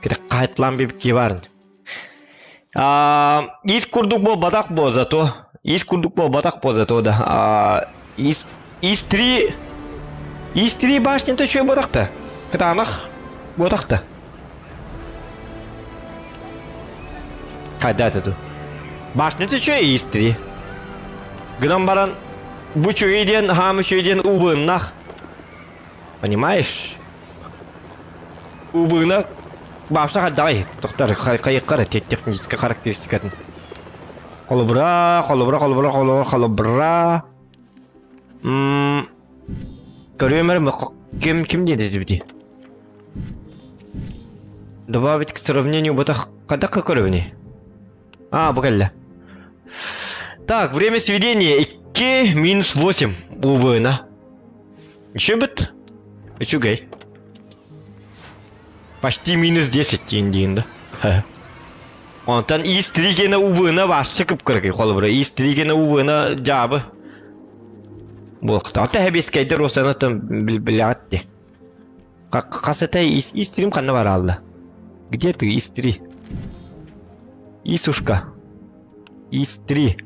Кеді қайтлан бебікке барын. Ис күрдік бол батақ бол зато. Ис күрдік бол батақ бол зато да. Ис-3 башнен төші батақты. Кыданах ботакта. Кайда это? Башня ты чё истри? Гном баран бучу иден, хамычу иден увыннах. Понимаешь? Увыннах башня хадай. Доктор кайыккара техническая характеристика. Холобра. Көрөмөр ким дейді бити? Добавить к сравнению ботах. Когда какое уровень? Буквально. Так, время сведения. 2 минус 8. Увы, на. Еще бит? Еще гей. Почти минус 10 индиин, да? Он там ис-3 на увы на ваша кыпкыркы холбра. Ис-3 на увы на жабы. Болықта. Ата хәбескәйді росаны там біләтті. Қасытай ис-3 қаны бар алды. Где ты, ис-3? Исушка. Ис-3.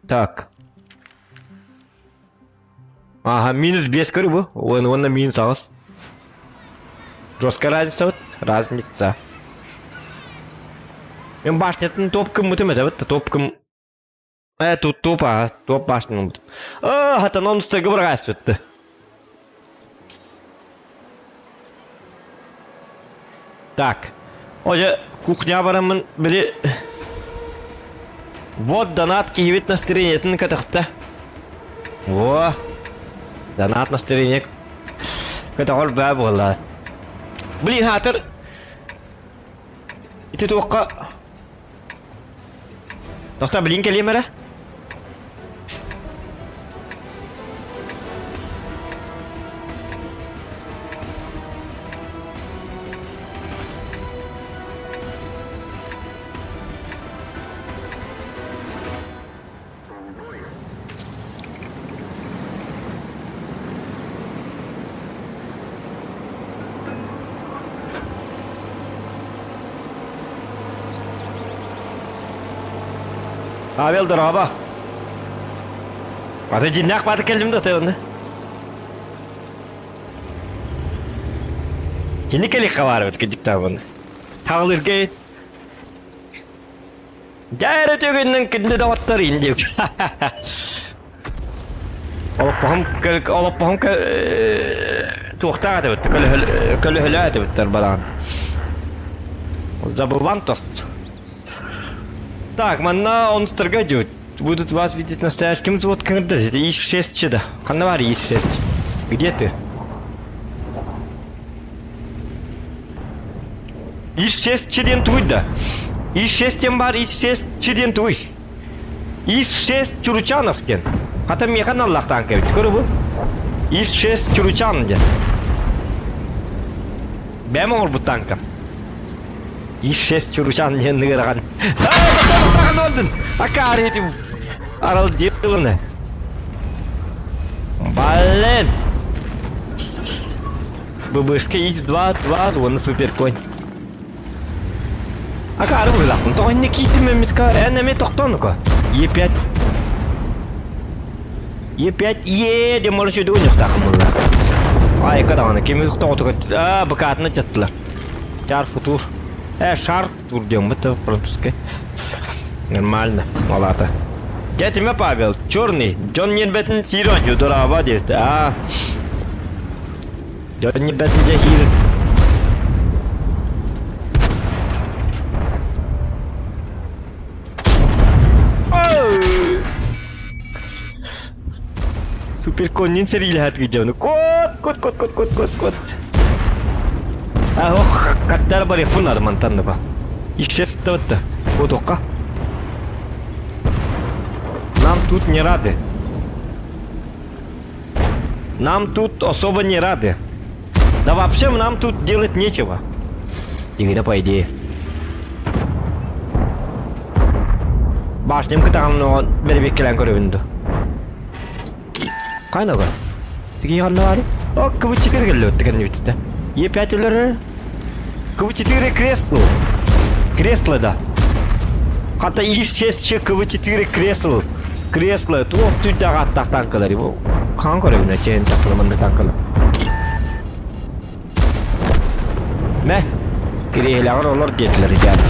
Так. Ага, минус 5 көрі бұл. Оны минус ағыз. Жестко разница вот. Разница. Мен башнетін топкім мұтым әді. Топкім. Тут топ башнен. Хатан он үстігі бір ғайс өтті. Так. Оже, кухня барамын білі... Вот донат кейвет настроениетін катақты. Во. Донат настроение. Катағол бәй болғалады. Блин, хатыр. Ити тоққа. Тоқта білін келемері? Абел дораба. Аты жиннақ баты келдім да тәуінді. Кені келек қабары өткен диктабын. Тағылыр кейт. Жайры төгеннен күнді даваттар инде. Олаппахым туқтағы өтті, көлі өттір балаған. Забыван тост. Так, манна онстырға жөт. Будут вас видеть настоящим взвод КНД. ИС-6 чеда. Ханнавари ИС-6. Где ты? ИС-6 чеден туйда. ИС-6 тем бар, ИС-6 чеден туй. ИС-6 Чуручановкен. Хата механ Аллахтан кәбіт. Көрі бұл? ИС-6 Чуручан ден. Бәм оңыр бұл танка. ИС-6 Чуручан ден нығырған. Тағын олдың. Акар етім. Арал деланы. Блин. ББшка ИС-2, оны супер конь. Акар бұлақпын. Тоғын не кейтім әмесқа. Әнеме тоқтаны ко. Е5. Е5. Де мұрыш өді өне ұқтақым бұлла. Ай, қадағаны. Кеме ұқтақ отығыт. Бұқатыны жаттылар. Шар футур. Шар тур дем. Это французский. Нормально. Малата. Я тебя, Павел. Черный. Джон не бетен сиронью. Дурава здесь. Джон не бетен жахир. Супер конин серийный хат видео. Кот. Ох, каттар бар япон надо монтанны ба. Исчезто-то. Кодока. Нам тут не рады. Нам тут особо не рады. Да вообще нам тут делать нечего. Иногда по идее. Башнем кытағымны бербек келен көрігінді. Қайнағы? Тіге қанды бары? О, КВ-4 келі өтті кәдімі бітті. Е5 өлері. КВ-4 кресло. Кресло да. Қата ИС-6 КВ-4 кресло. Кресло. Туоқ түйдіға аттақ танкалары. Қан көрігіне чейін тақылымынды танкалы. Мә? Керейлағыр олар детілері жәді.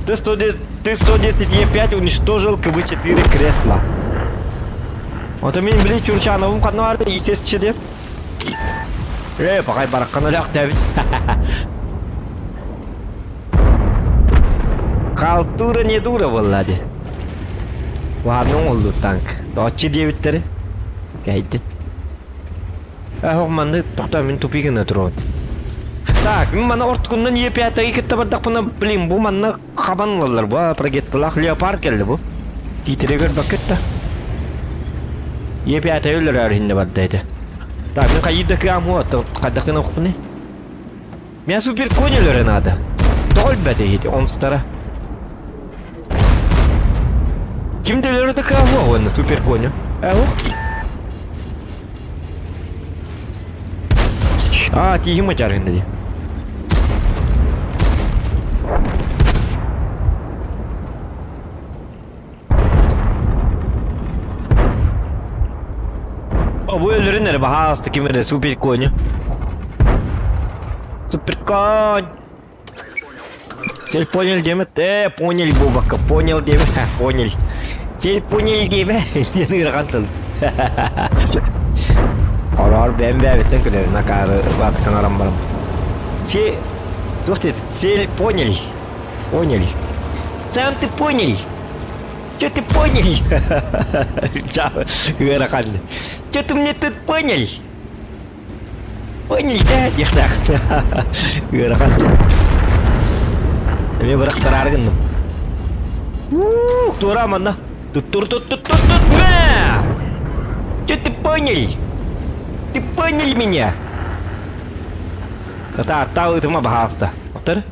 Т-110 Е5 уничтожил КВ-4 кресла. Вот у меня были Чурчановым канале, естественно. Пока баракан олях давит. Халтура не дура, Влади. Ладно, он танк. Дочи 9-тері. Гейді. Манды тоқтамын тупигіне тұрады. Так, мана орткундан Е5-тегі кетті бардақ бұна білейм. Бұл манна қабан олар бұл. Прогеттілақ леопар келді бұл. Кейтірегер бақ кетті. Е5-тегі өлір әрінде бардайды. Так, мен қайыдық аму атты. Қадақын оқыпыны. Мен супер конь өлірі нады. Доғыл бәді еді, оныстары. Кімді өлірді қаму оны супер конь? Тигі ма жарғынды де. Бұл өлірін әрі бағасты кемерді супер конь. Супер конь. Сель понял демет? Понял бубака, понял демет, понял. Сель понял демет, нені ұрғантын. Олар бәм бәбеттен күлер, накары батқан арам барым. Сель понял. Понял. Сам ты понял. Чё ты понял? Ұрғанды. Чё ты мне тут понял? Понял, да? Дехнақ. Ұрғанды. Мен бірақ тарарғынным. Тура мана. Тур. Чё ты понял? Ты понял меня? Тау это ма бахавта. Отыр?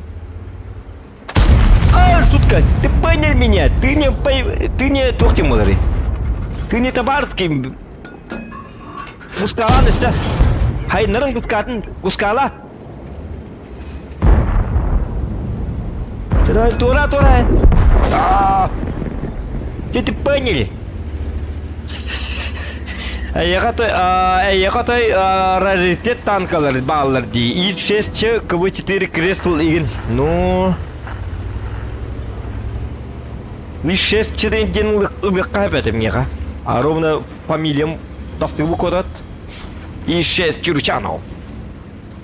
Шутка, ты понял меня? Ты не тоқтем олары. Ты не табарский. Кускала несі? Хай, нырын кускатын? Кускала? Тура. Ты понял? Яқатай раритет танкалар бағалар дей. ИС-6 КВ-4 кресл еген. Ну... 6 ден ылыкка бетим мега. А ровно фамилиям тастыву кодат. И 6 Чурчанов.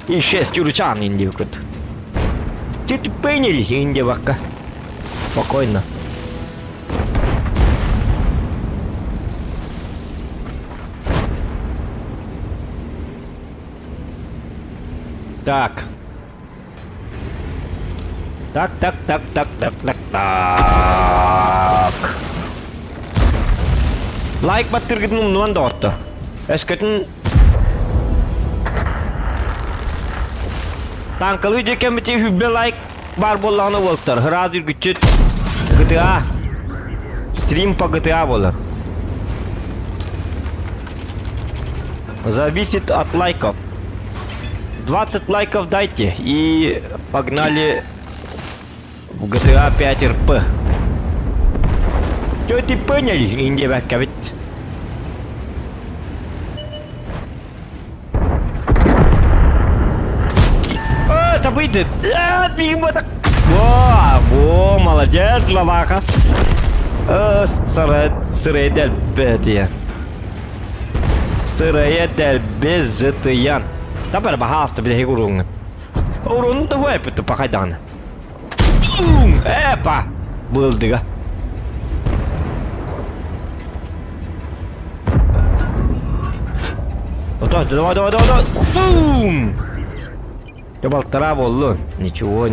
И 6 Чурчан инди вкот. Ты поняли, инди вака. Спокойно. Так. Так. Лайк баттыргын нуан да отто. Эскетін танкалы жекен бите хүббе лайк бар боллағына болттар. Хыраз үргітчет GTA. Стрим по GTA болар. Зависит от лайков. 20 лайков дайте и погнали в GTA 5 RP. Чё ты поняли, индивака ведь? О, это выйдет! Мимо так! Во, молодец, лаваха! Сырая дельбедия. Сырая дельбезетиян. Tapar bahasta bile hegurungen. Orun da huepet pa kaidan. Epa! Buldiga. Давай. Бум! Я болтара болду. Ничего.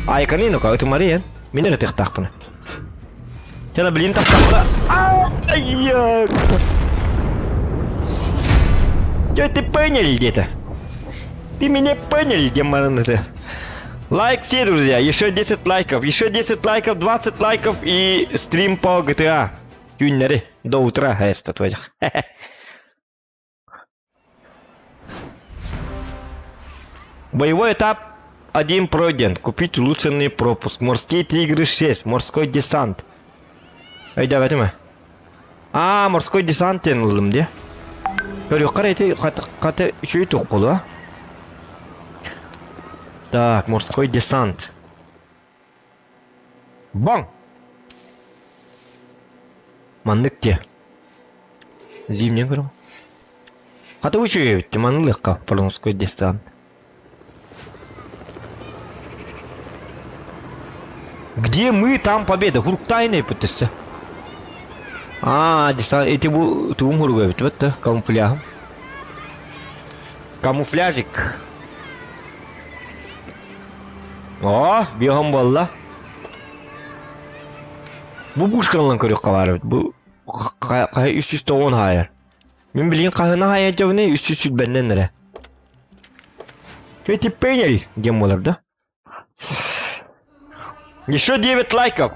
Ай, канину, как ты Мария? Меня ли ты тахпана? Тебя, блин, тахпана. Ай-як! Чё ты понял где-то? Ты меня понял, демон это? Лайк все, друзья, еще 10 лайков, 20 лайков и стрим по GTA. Юннери, до утра, это твоих. Боевой этап 1 пройден. Купить улучшенный пропуск. Морские тигры 6, морской десант. Ай, давай, мы. Морской десант тянулым, где? Карайте, каты еще и тух было. Так, морской десант. Бам! Маннык те. Зимний говорю. Каты учуют, манны легко, про морской десант. Где мы, там победа. Хурук тайный пытался. Десант, эти ты умрут, вот это камуфляж. Камуфляжик. О, бегом болла. Бубушканлан көрөк калар. Бу кай 310 хайыр. Мен билген кайына хайыр жабыны 300 бенден эле. Эти понял, где болар да? Еще 9 лайков.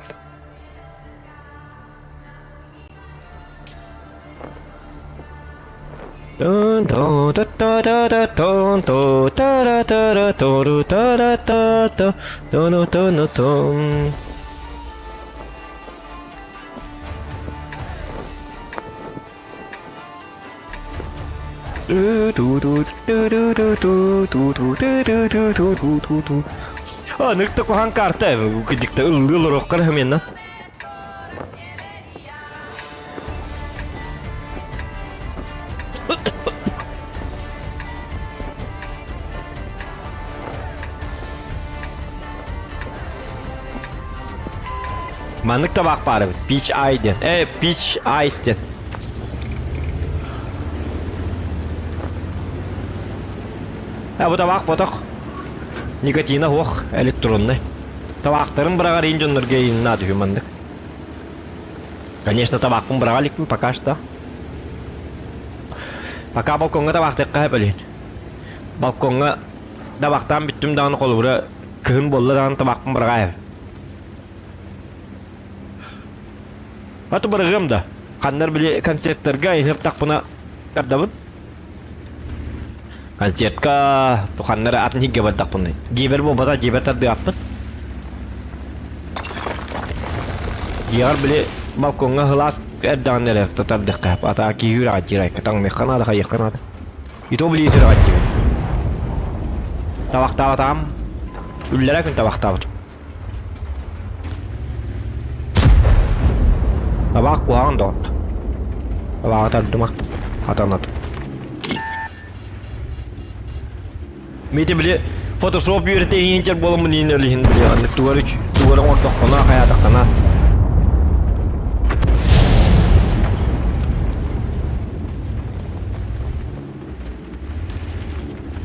Ник таку ханкарта, дикта ылырок караменна. Маннык табак бары, Peach Айден. Peach Айстен. Бу табак боток. Никотина хох, электронный. Табактарын бирага рейнджоннерге иннады хумандык. Конечно, табакын бирага ликпин пока что. Пока балконга табакты кайбылын. Балконга табактан биттим дагы колубура кын болла дагы табакын бирага. Ату биргем да. Кандар биле концерттерге инеп такпына кардабын. Концертка туханнары атын хигге бардақпын. Жебер бомбада жебертарды аппын. Жегар біле балконға хылас әрдаған әлі татардық қап. Ата кейір ағат жерай. Катаң мекқан ады қайыққан ады. Ито біле етір ағат жебер. Табақтап атам. Үллері күн табақтап атым. Табак куаган дот. Табак атадыма. Атанат. Мете биле Photoshop үйретейінчер болымын енерлігін біле. Туғары орта қона қаятақтана.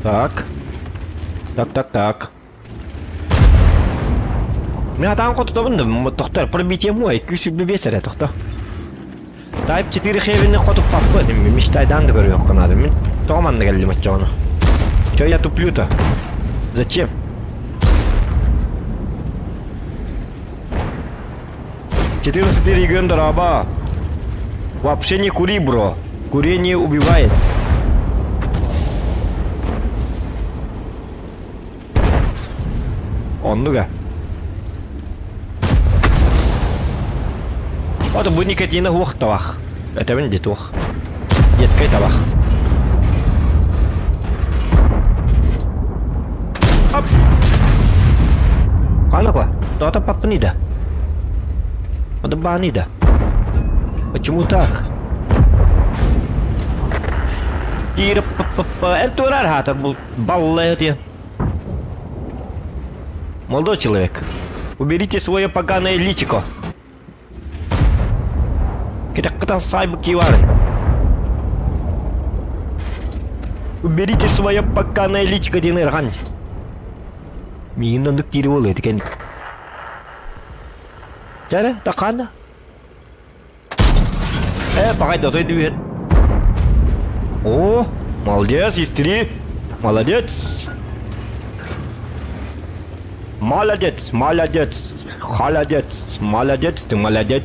Так. Так. Мен атаған қотытабын тоқтар пробитие мой, күші бебесер тоқта. Тайп 4 хевені қотып папы, мечтайдан да көрі өққанады. Мен тоғаманды кәлім атчағаны. Чё я туплю-то? Зачем? «14 регион раба. Вообще не кури, бро. Курение убивает. Он-га. Вот bu никотина хух тавах. Это вен детух. Детская тавах. Оп. Канаква, то-то папа не да. Это бани да. Почему так? Тира это рархатор был баллети. Молодой человек, уберите свое поганое личико. Kita сайбу кивары. Уберите свое поганое личико, Динерхан. Мне надо тирволы, это конечно. Чара, такана. Пока до той двигает. О, молодец, сестри. Молодец. Молодец, молодец. Молодец, молодец, ты молодец.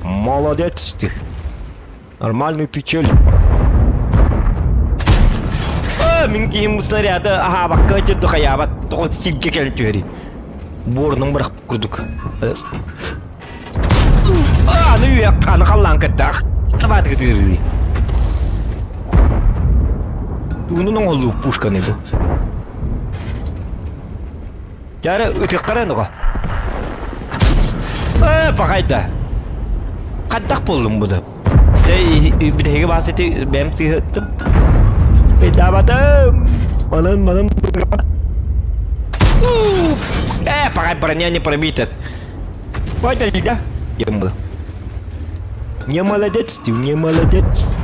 Молодец ты. Нормальный ты челик. Мен киім снаряды баққа өтеді қаябат тоғыз силке кәліп жібері. Борының бірақ күрдік. Аны үйек, аны қаллан кәтті ақ. Баты кәті өрі. Оның олу пушканы бұл. Жары өтек қараны ға. Бақайда. Қаттақ болдым бұды. Бітеге басеті бәмсі өттім. Beda batım. Malam. Pakai perannya не пробито. Пойдем, да? Ямбы. Не молодец, ты не молодец.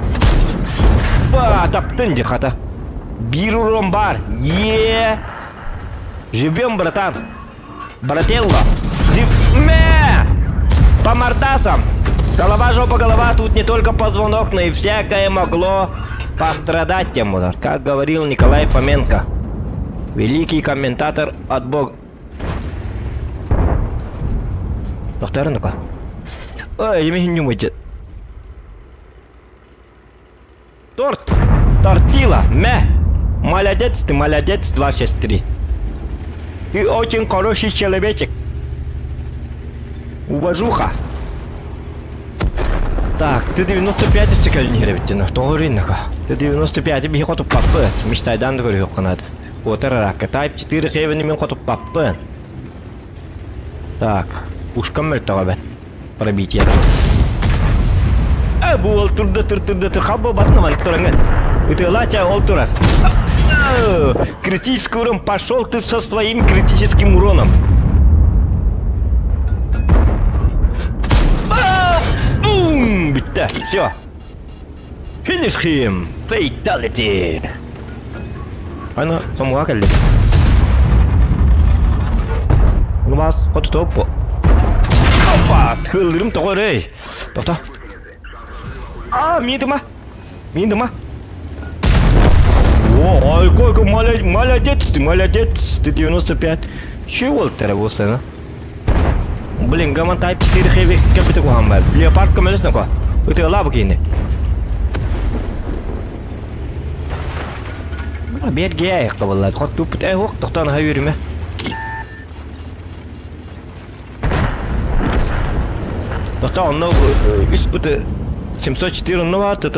Таптың де хата. Бируром бар. Живем, братан. Брателло. По мордасам. Голова, жопа, голова. Тут не только позвонок, но и всякое могло пострадать тем, как говорил Николай Фоменко, великий комментатор от Бога. Доктор, ну-ка. Ой, я меня не умею. Торт, тортила, молодец ты, молодец, 263. Ты очень хороший человечек. Уважуха. Так, ты 95 секунд гребетина, то рынка. Ты 95 бей хоту папы, мечтайдан говорю канат. Вот рака, тайп 4 хевени мен хоту папы. Так, пушкам мертава пробитие. Бу олтурда хаба батнаман туранган. Это лача олтура. Критический урон, пошел ты со своим критическим уроном. Да, все. Finish him. Fatality. Ana, semua kali. Ngebahas kau topo. Apa? Kelurum toko deh. Dokter. Minta mah. Ой, какой молодец, ты 95. Чего ты работаешь? Блин, гаман тайп 4 хэви капитал хамбал. Леопард камелес нако. Это лава кине. Бергия их кавалла. Хот туп хок тохтан хайюриме. Тохтан но испыты 704 нова то.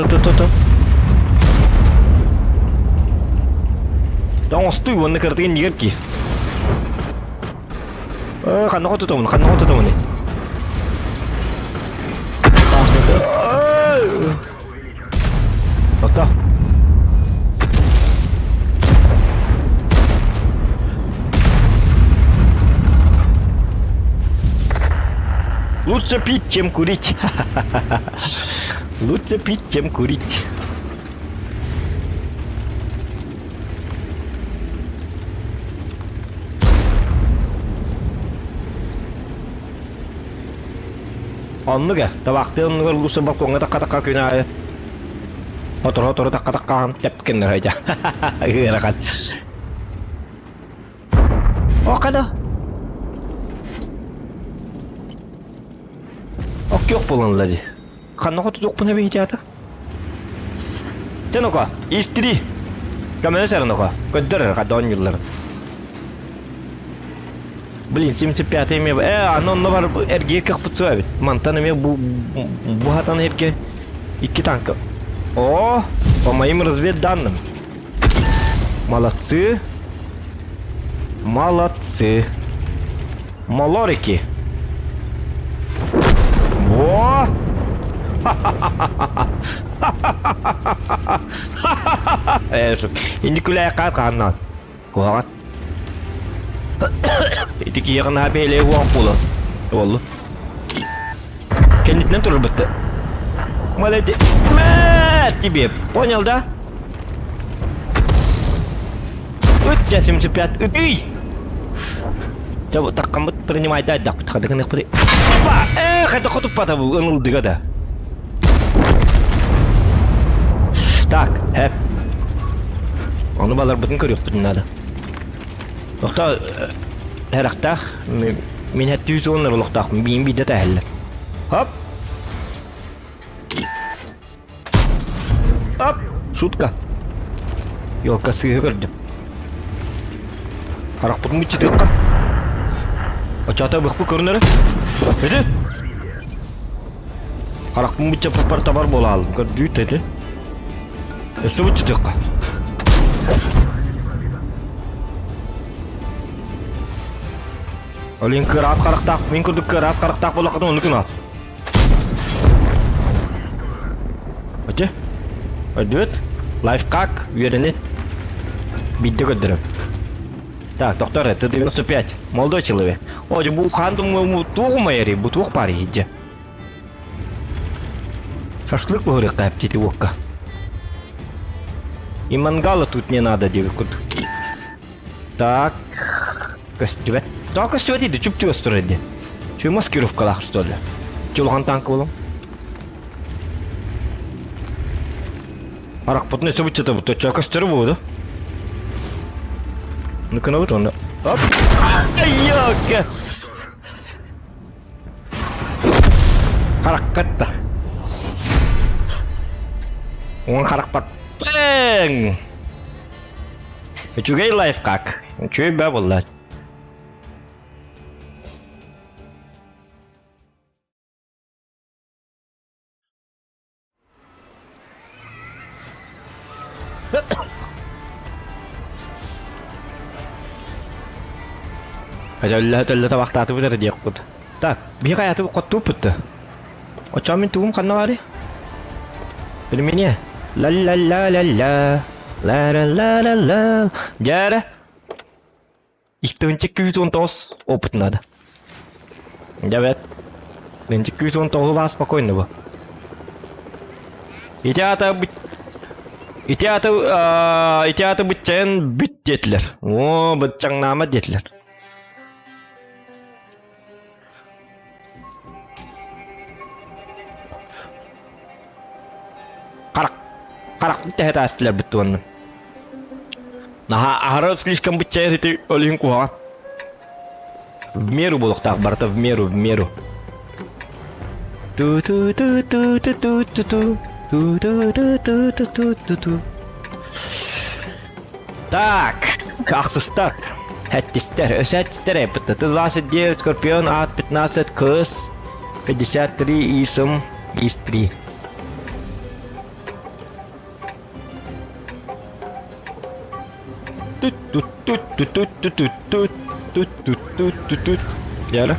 Там стой вон на картине нигерки. Ханна хот томон. Тоқта. Лучше пить, чем курить. Лучше пить, чем курить. Onnuga tabaqta onnuga lusa balkonga takka künaya. Otur takka tepkinler aja. Gerakan. O kada. Ok yok bulunladı. Kanna kutu dokpuna bir hicata. Tenoka, istri. Kamera saranoka. Kodder kadon yıllar. Блин, 75 ме. Оно var ergeğe kapıtı abi. Mantanı me bu hatan erge 2 tanka. О, по моим разведданным. Молодцы. Молодцы. Малорики. Во! Ini kuliah kan. Kuat. Эти киерны обели вампула. Wallah. Kendinden turur bitti. Молодец. Тебе. Понял, да? 75. Эй! Coba tak kamu принимай dadak. Tak ada kena peri. Kata kau tu patah bu. Diga dah. Так, Onu balar bütün körüyor bunlarda. Dokta heraqtaq min hat 100 onlar buluqtaq min bir de təhəllə. Hop. Hop, şutka. Yolka sığır gördüm. Haraq tutun içi tıqqa. Açata bıq bu görünür. Hadi. Haraq bu içi papar tabar bola aldım. Gördüyü dedi. Su bu içi tıqqa. Olin keras karaktak, min kudu keras karaktak bola kadın onu kenal. Oke, ödüt, life как, уверенный, бить догадырым. Так, доктор, это 95, молодой человек. Оди, bu kandım tuğ mayarı, bu tuğ pari iyice. Шашлык погорек кайп тити вокка. И мангала тут не надо, девушка. Так, костюм. Только что это чуп-чуп строили. Чё маскировка лах что ли? Чё лохан танк болом? Арак потне собой что-то вот чё костер было, да? Ну-ка на вот он. Оп! Ай-ёка! Харакатта. Он харакпат. Бэнг! Чё гей лайф как? Чё бя болла? Ажалла төллөтө бактаты бутер диек бут. Так, би каяты котту бутты. Очамын туум канари. Билмене. Ла ла ла ла ла. Ла ла ла ла ла. Жара. Ихтөнче 219 опыт надо. Evet. Бенче 219 var спокойно bu. İtihatı bütçen büt dediler. Oo, bütçen nama dediler. Karak bütçe aslar bütçe onun. Nah, harus слишком bütçe itu oleh kuah. В меру bolok tak berarti в меру. Tu tu tu tu tu tu tu tu. Ту-ту-ту-ту-ту-ту-ту. Так, ахсы старт. Хаттистер, өсәттер эппетті. 29, Скорпион, Ат, 15, Кыс, 53, Исым, Ис-3. Тут. Яра.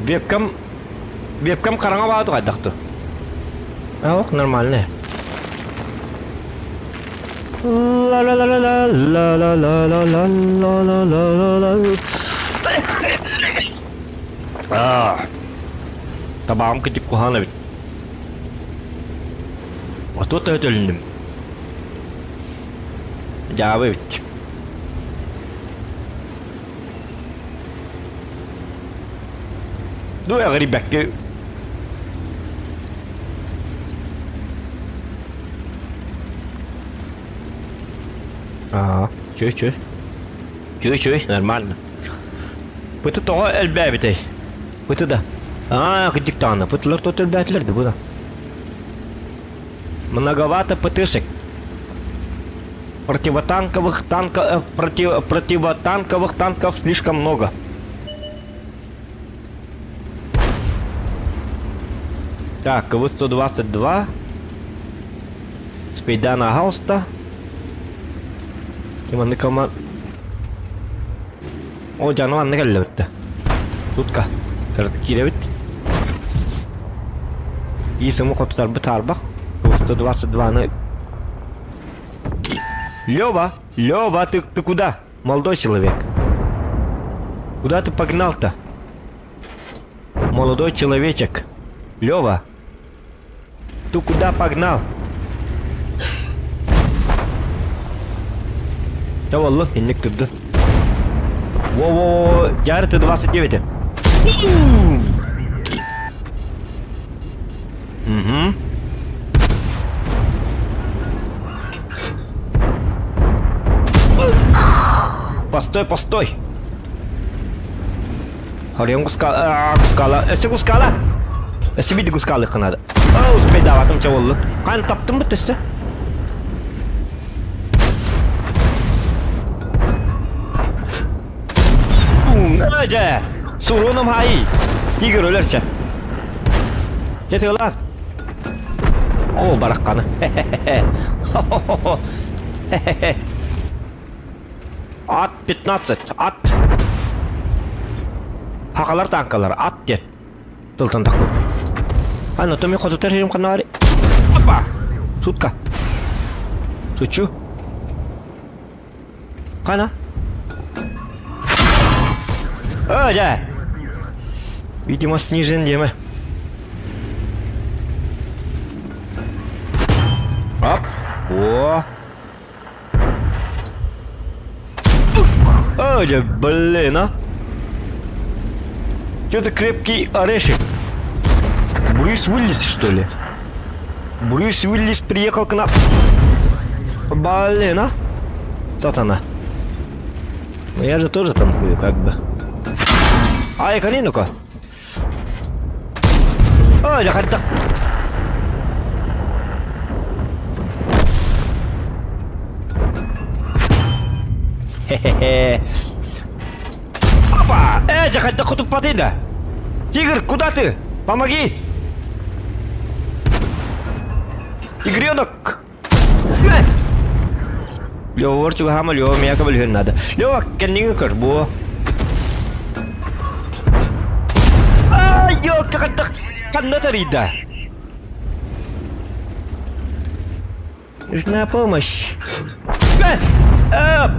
Вебкам қараңа бағыды қайдақты. Ох, нормально. Табағым күтіп құханы бит. Отут өтіліндім. Жабы бит. Ду я грибәкке. Чуй, нормально. Пыты тоға әлбә бітей. Пыты да. Күдік тағына. Пытылар тот әлбәтілерді бұда. Многовато пытышек. Противотанковых танков слишком много. Так, КВ-122. Спейдана Гауста. Иманы команд... О, жануан не келді бітті. Тутка. Кірді кейде бітті. Есімі қотытар бұт арбақ. КВ-122-ны... Лёва, ты куда? Молодой человек. Куда ты погнал-то? Молодой человечек. Лёва. Ты куда погнал? Да валлах, иннек тұрды. Во-во-во, жары Т-29. Постой. Хорем кускала. Эсі биді кускалы қынады. Успей даватым чаволы. Қан таптым бұттысты? Öce! Surunum hayi! Tiger ölürse. Getiriyorlar. Oo barakkanı. At 15. At. Hakalar tankalar. At get. Tıltın taklı. Ano to mi kozuter hirim kanari. Опа! Шутка. Шучу. Кана? Öyle. Видимо, снижен демы. Оп. О. Öyle, блин, а. Что-то крепкий орешек. Брюс Уиллис, что ли? Брюс Уиллис приехал к нам. Блин, а? Сатана. Ну я же тоже танкую, как бы. Ай, ну-ка. Ой, я хотел... Хе-хе-хе. Опа! Я хотел кутуп потыда. Тигр, куда ты? Помоги! Тигренок! Лёва, чего хама, Лёва, меня кабель надо. Лёва, кеннинг карбо. Ай, как-то канната рида. Нужна помощь.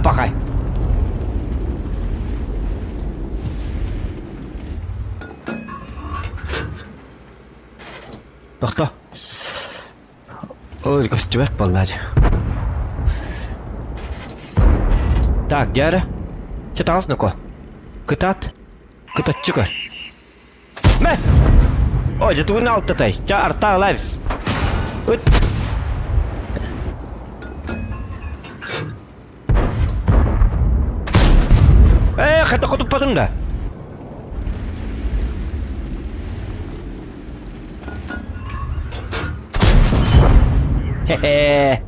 Пока. Кто? Ой, костюм полнать. Так, дядя. Что там ну-ка? Кытат чука. Мэ! Ой, ты угнал-то ты. Ча арта лавис. Вот. Эх, это хоть потом да. Хе-хе.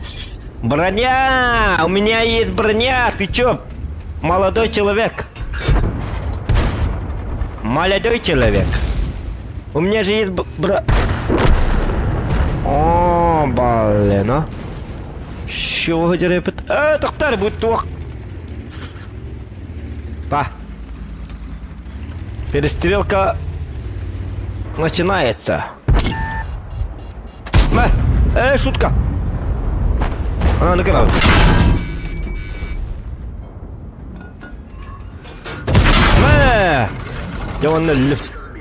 Броня! У меня есть броня! Ты чё? Молодой человек. Молодой человек. У меня же есть О, блин, а? Чего вы делаете? Тоқтар, будет тух. Па. Перестрелка начинается. Шутка. Она накрывает. Я вон налил.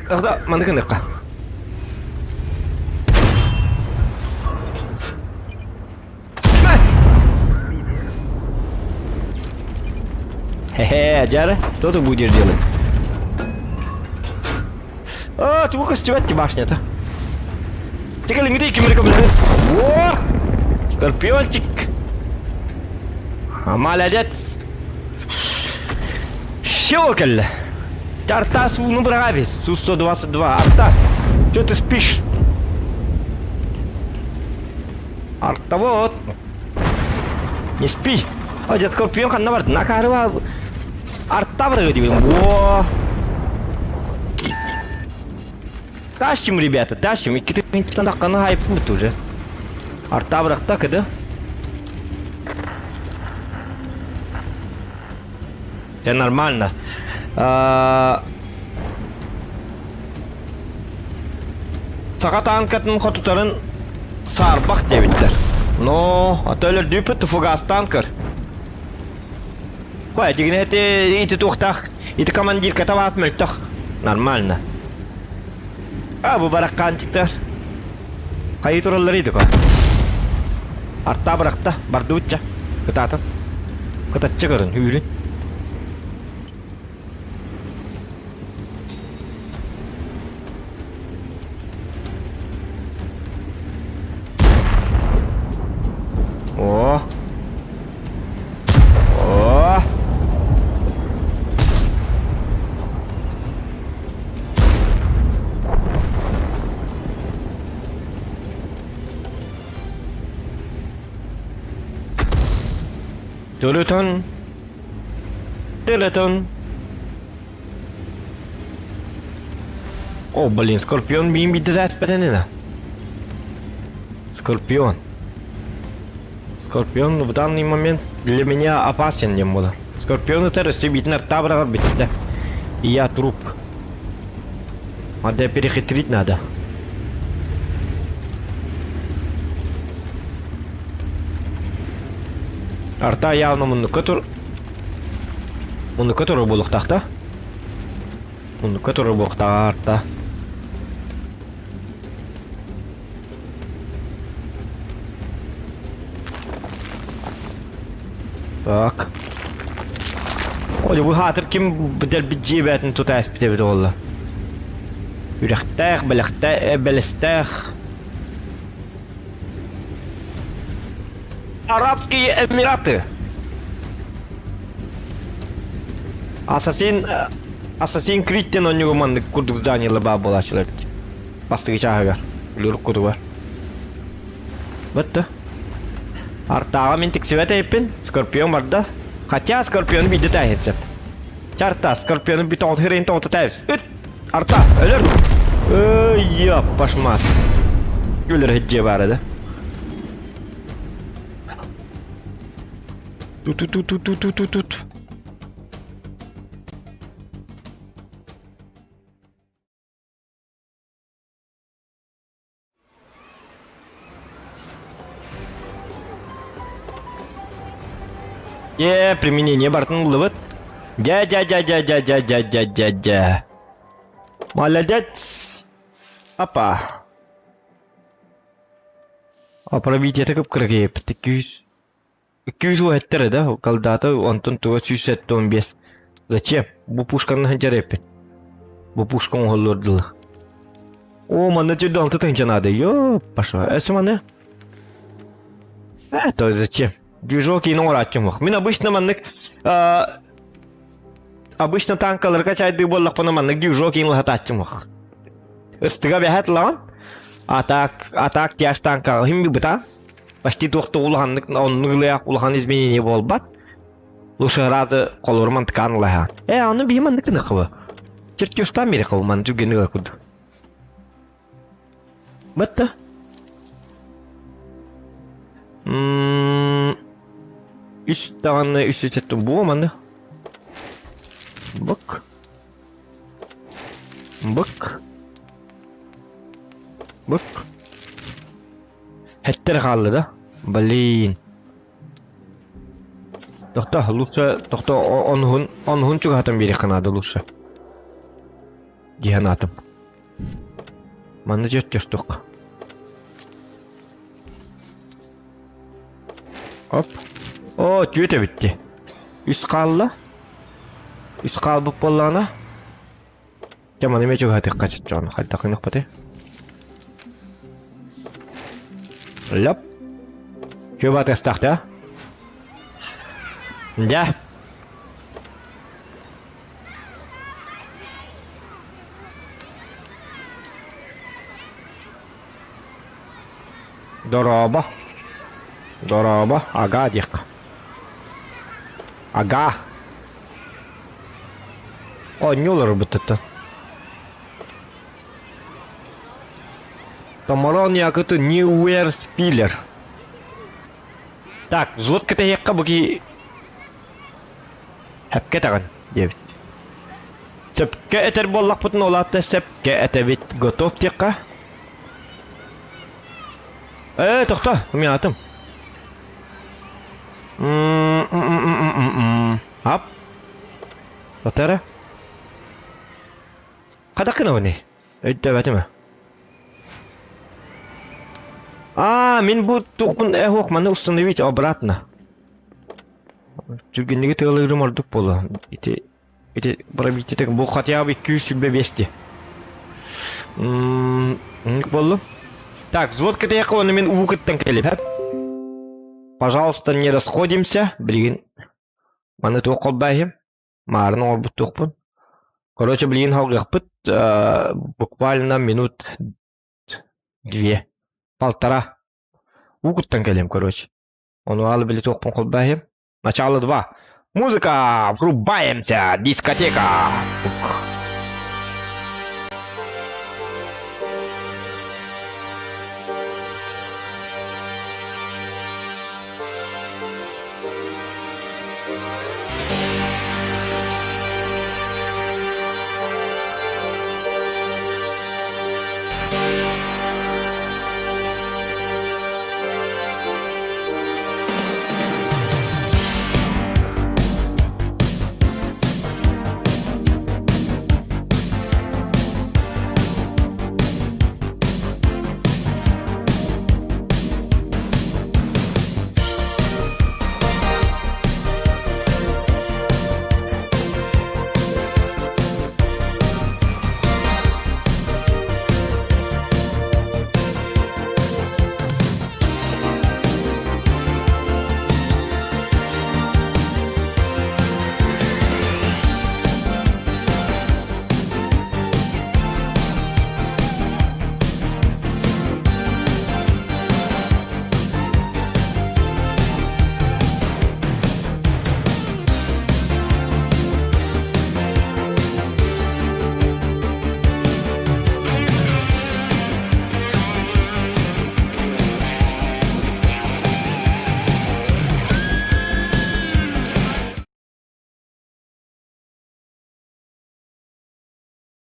Тогда манекенка. Хе-хе, Джара, что ты будешь делать? А, ты выход стевать башня-то. Ты как лингдейки мерека, блядь. О! Скорпиончик. Молодец. Щелкаль. Арта су набравись. Су 122. Арта. Чё ты спишь? Арта вот. Не спи. О, дед Скорпион хан набрат. Накарыва. Арта брага дебил. Во. Тащим, ребята, тащим. И китайский на хайп уже. Арта брак так, да? Это нормально. Сака танкатын хотутарын сарбак дебиттер. Но, атөлөр дүпөт фугас танкер. Кой, дегене ити тухтах, ити командир катават мөлтөх. Нормально. А, бу баракканчиктер. Кайы туралар иди кой. Арта баракта, бардуутча. Кытатын. Кытатча көрін, үйрін. О. О. Телетон. Телетон. О, блин, Скорпион мне бедать патенина. Скорпион. Скорпион в данный момент для меня опасен немного. Скорпион это расстебить на табра бить-то. И я труп. Надо перехитрить надо. Арта явно мунукатур булах тахта. Мунукатур булах арта. Так. Ой, bu hatır kim bedel bitcibetini tutayız bitebilir valla. Yürekter, belester. Arapski Emiratı. Assassin Creed'den oynuyor mandık kurduk zanyalı bağ bulaşılır. Bastığı çağır. Lürük kudu var. Bitti. Артава мен тексевет айппен, Скорпион барда. Хотя Скорпион биді тәйетсіп. Чарта, Скорпионы бит оғыт херейін тоғыты тәйіз. Үт! Арта, өлір! Өй, пашмас. Өлір хедже бар еді. Тут. Применение бортнуло вот. Дя. Молодец. Опа. А пробитие это как крыгей. 200 уэттер, да? Колдата, Антон, то 600 тонн без. Зачем? Бу пушка на ханчарепе. Бу пушка он холодил. О, мана чудом, ты тенча надо. Ё, пошла. Это мана? Это зачем? Движок и нора чумах. Мен обычно маннык обычно танкалар качает дыболлах пона маннык движок и лахатат чумах. Стыга бяхат лан. Атак тяж танкал хим бибта. Почти тухто улаханнык он нуляк улахан изменение болбат. Лучше разы колорман ткан лаха. Аны биманнык нахва. Чертюшта мирикал ман жугенга куд. Батта. Üç tane bu mı? Bak. Bak. Hetter kaldı da. Balin. Dokta onun çok hatım biri kanadı Lusa. Cihan atım. Mana jet yastuk. Hop. O tüyete bitti. Üst kaldı. Üst kaldı bu bollana. Jaman ime çok hatı kaçıt canı. Hadi takın yok pati. Lop. Coba tes start ya. Ya. Doroba, agadik. Aga. O, не olur bu tuttu. Тамарон якыты Newware Spiller. Так, взвод КТХ буки Хәпкә тагын, дебит. Сәпкә этер боллак бутын олатты, сәпкә әтәбит готов текка. Тохта, мен атым. Ап. Тотара. Кадакына уни. Өйдә бәтеме? Мен бу тукун эхок маны установить обратно. Жүргенлеге тыгылырым ордук болу. Ити пробить так бу хотя бы 200-200. Ник болу? Так, взвод КТХ оны мен уукыттан келип, Пожалуйста, не расходимся. Билген. Маны тук колбайым. Марын орбут тукпун. Короче, билген халгыкпыт буквально минут 2. 1,5. Уукыттан келем, короче. Ону алып били тукпун колбайым. Начало 2. Музыка! Врубаемся! Дискотека!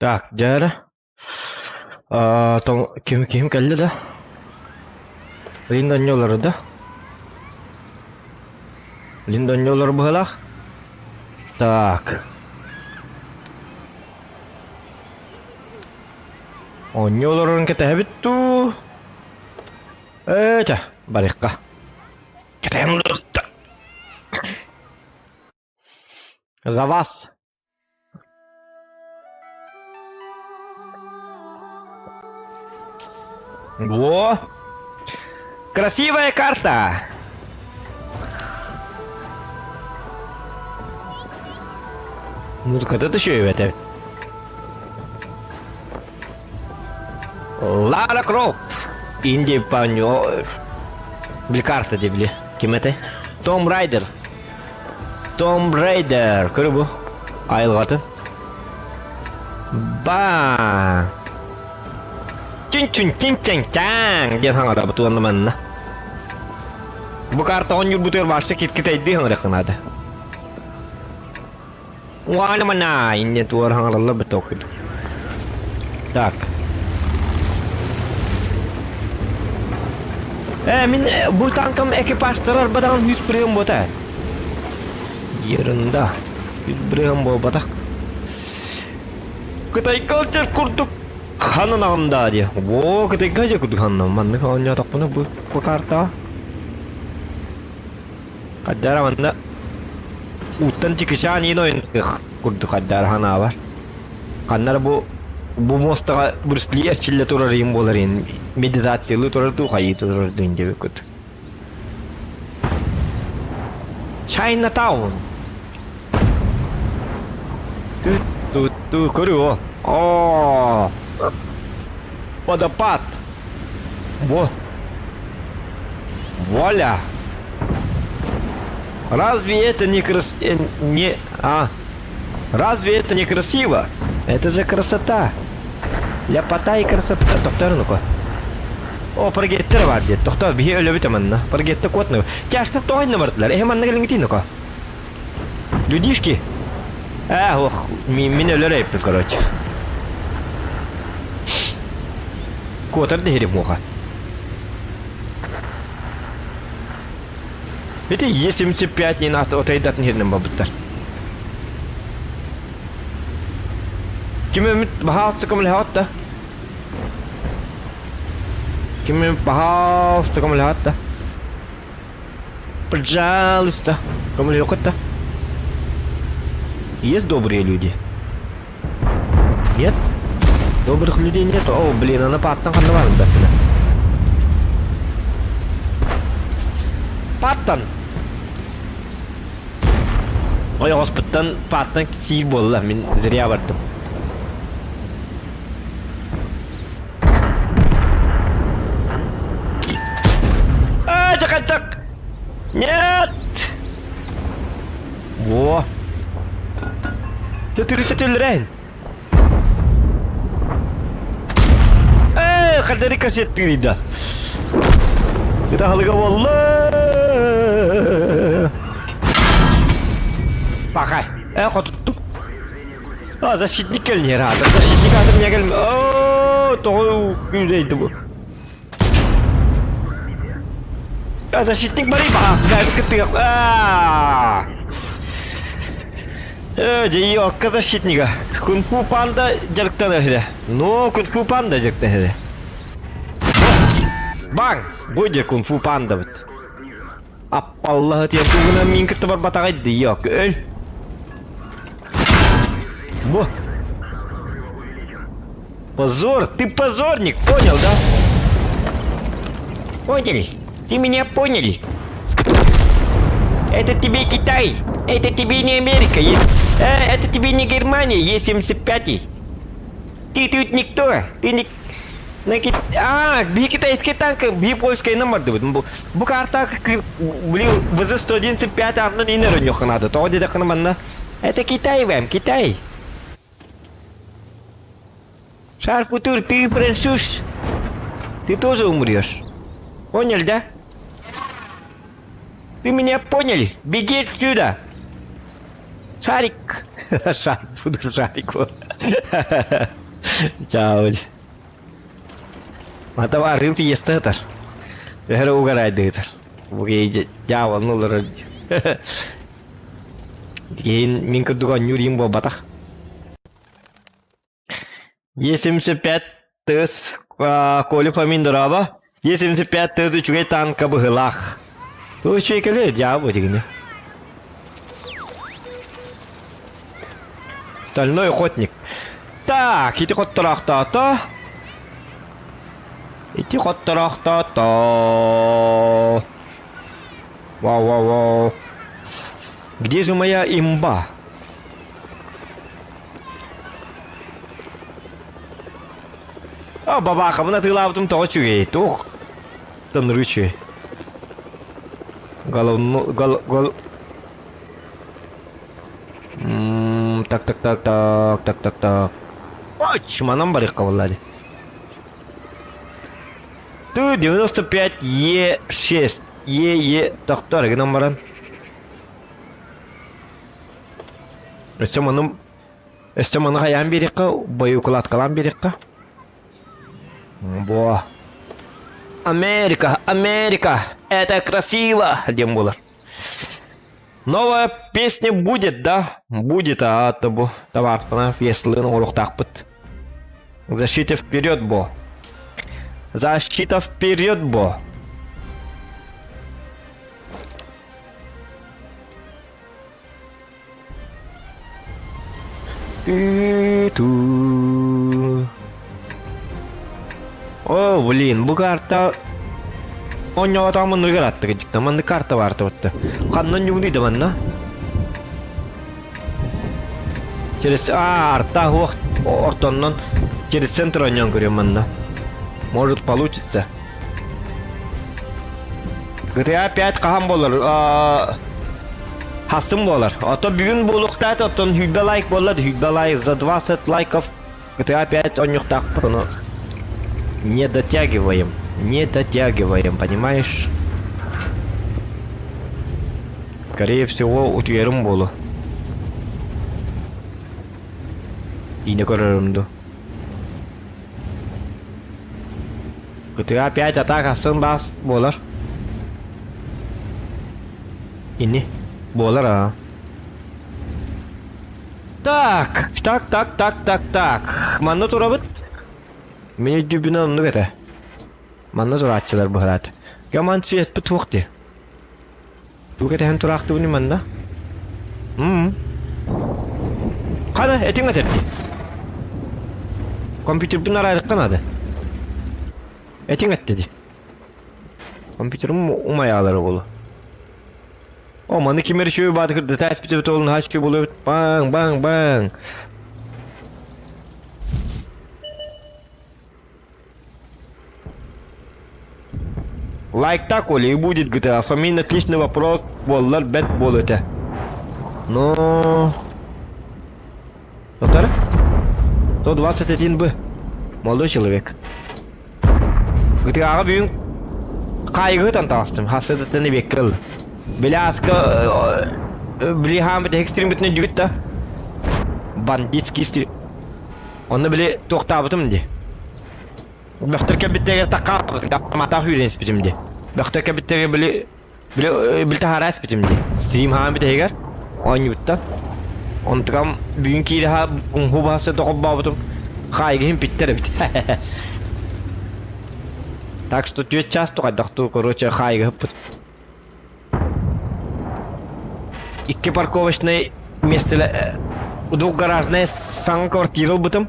Так, дяра. Ким келди да? Линдоньолары да? Линдоньолар быгалак. Так. Оньоларын кетебитту. Барикка. Кетем дуртта. За вас. Во! Красивая карта! Музыка тут еще и это. Лара Крофт! Инди паньо... Бли карта дебли. Кем это? Том Райдер. Көрүбү? Айылгатын. Ба! Чин-чин-чин-чин-чан деп хаңада бұ туғандыманына. Бұ карта 10 yıl бұтыр башты кеткетейді хаңыры қынады. Уанымана, инне туғар хаңаралла бұты оқиды. Так. Min bu tankım ekipajlar badan 100 birim bota. Yerinde 100 birim bu batak. Kıtay culture kurduk. Kanın ağımda diye. Oo kıtay gacı kurduk kanın. Mandık onca tapını bu karta. Kaddara manda. Uttan çıkışan yine oyun. Kurduk kaddara hana var. Kanlar bu mosta Bruce Lee çille turarayım boların. Meditasyonu turardu kayı turardu ince bir kut. Chinatown. Tu курю. О! Водопад. Вуаля. Разве это не Разве это не красиво? Это же красота. Ляпота и красота. Доктор, ну-ка. О, паргеттер var diye. Doktor bir öyle bitamanna. Паргетте котны. Тяжто тойны бартlar. Манна gelin ну-ка. Людишки. Ох, меня öyle короче. Котор дерем муха. Это Е-75 не надо отойдать нервным бабуттар. Ким бахаста ком лхатта? Ким бахаста ком лхатта? Пожалуйста, ком лхатта? Есть добрые люди? Нет? Добрых людей нет. О, блин, она паттан хандаван да. Паттан. Ой, госпитан паттан сил болла. Мен зря бардым. Jangan tak. Нет. Во. Ты рисатулрен. Kadari kaset dirida. Kita halga wallah. Pakai. Kok tutup. Защитник не рад. Защитник adam не gelme. О, то güzeldi bu. Защитник bari bak. Gayet ketik. Yok защитника. Кунг-фу панда жарктан эхле. Но кунг-фу панда жарктан эхле. Bang, будет кунг-фу панда бит. Апаллах тия тугuna min кетті бар батағайды. Yok, öl. Во. Позор, ты позорник, понял, да? Поняли? Ты меня поняли? Это тебе Китай, это тебе не Америка, это тебе не Германия, Е-75. Ты тут никто, ты не... bir китайский танк, bir польский номер дают. Bu karta блин, ВЗ-115 арнын инер у него надо. То где-то на. Это Китай, вам, Китай. Шарпутур, ты француз. Ты тоже умрешь. Понял, да? Ты меня понял? Беги отсюда. Шарик. Шарпутур, шарику. Чао. Мата арым ти естетер. Ехер угарайдетер. Буге жава нулар. Ен мен кырдуган юрим бо батах. Е-75 тыз коли фаминдораба. Е-75 тыз учуге танка быгылах. То учуге келе жава дегене. Стальной охотник. Так, иди хоттарахта-то. Иди хоттарахта-то. Вау. Где же моя имба? Бабаха, вона ти лавтом точує. Тух. Тон ручує. Гол. Так. Оч, манам барих каваллади. Ту 95 Е6. Доктор, где номеран? Эстеманы хаян берекка, бой укулаткалан берекка. Бо. Америка, Америка, это красиво, дем было. Новая песня будет, да? Будет, а то товар, если на урок так будет. Защита вперед, бо. Защита вперед, бо. Ту-ту. О, блин, bu karta Onyo tamın nırgarattı gıcıkta. Manda karta vardı orada. Kandan yumruydu bana. Через арта ортоннан через центр оньон görüyorum bana. Может получится. GTA 5 kaham bolar. Hasım bolar. Ото bugün buluqta oton hübbe like boladı. Hübbe like за 20 лайков. GTA 5 оньох так но не дотягиваем. Не дотягиваем, понимаешь? Скорее всего, утверим болу. И не көрөрүмдү. GTA 5 атакасын бас болар. Ини болар, а. Так. Манна турабыт. Мне дюбина нугата. Манна турачылар бахарат. Гаман свет путвокти. Тугата хан туракту ни манна. Кана этинга тетти. Компьютер бинара айтканады. Этинга тетти. Компьютерим умаялары болу. О, маны кимер шөй бады кырды. Таспити бит олун хач шөй болу. Бang. Лайк так, Оля, и будет GTA. Фамилия отличный вопрос. Боллар бет бол это. Но... Который? 121 бы. Молодой человек. GTA бүйін қайғы тантастым. Хасыдатыны беккіл. Білі асқа... Білі хамбет экстрим бітіне жүгіт та. Бандитский стиль. Оны білі тоқтабытым де. Бәқтір кәбіттері тақап. Матақ үйренс бітімде. Бәқтір кәбіттері білі тахарас бітімде. Стрим хамбет егер. Он ютта. Онтығам бүйін кейді ха ұңғы тоқып бабытым. Қайғым біттері біт. Так что тебе часто қайдақты, короче, қайғы бұт. Икки парковочный местелі двухгаражная сан квартира бытым.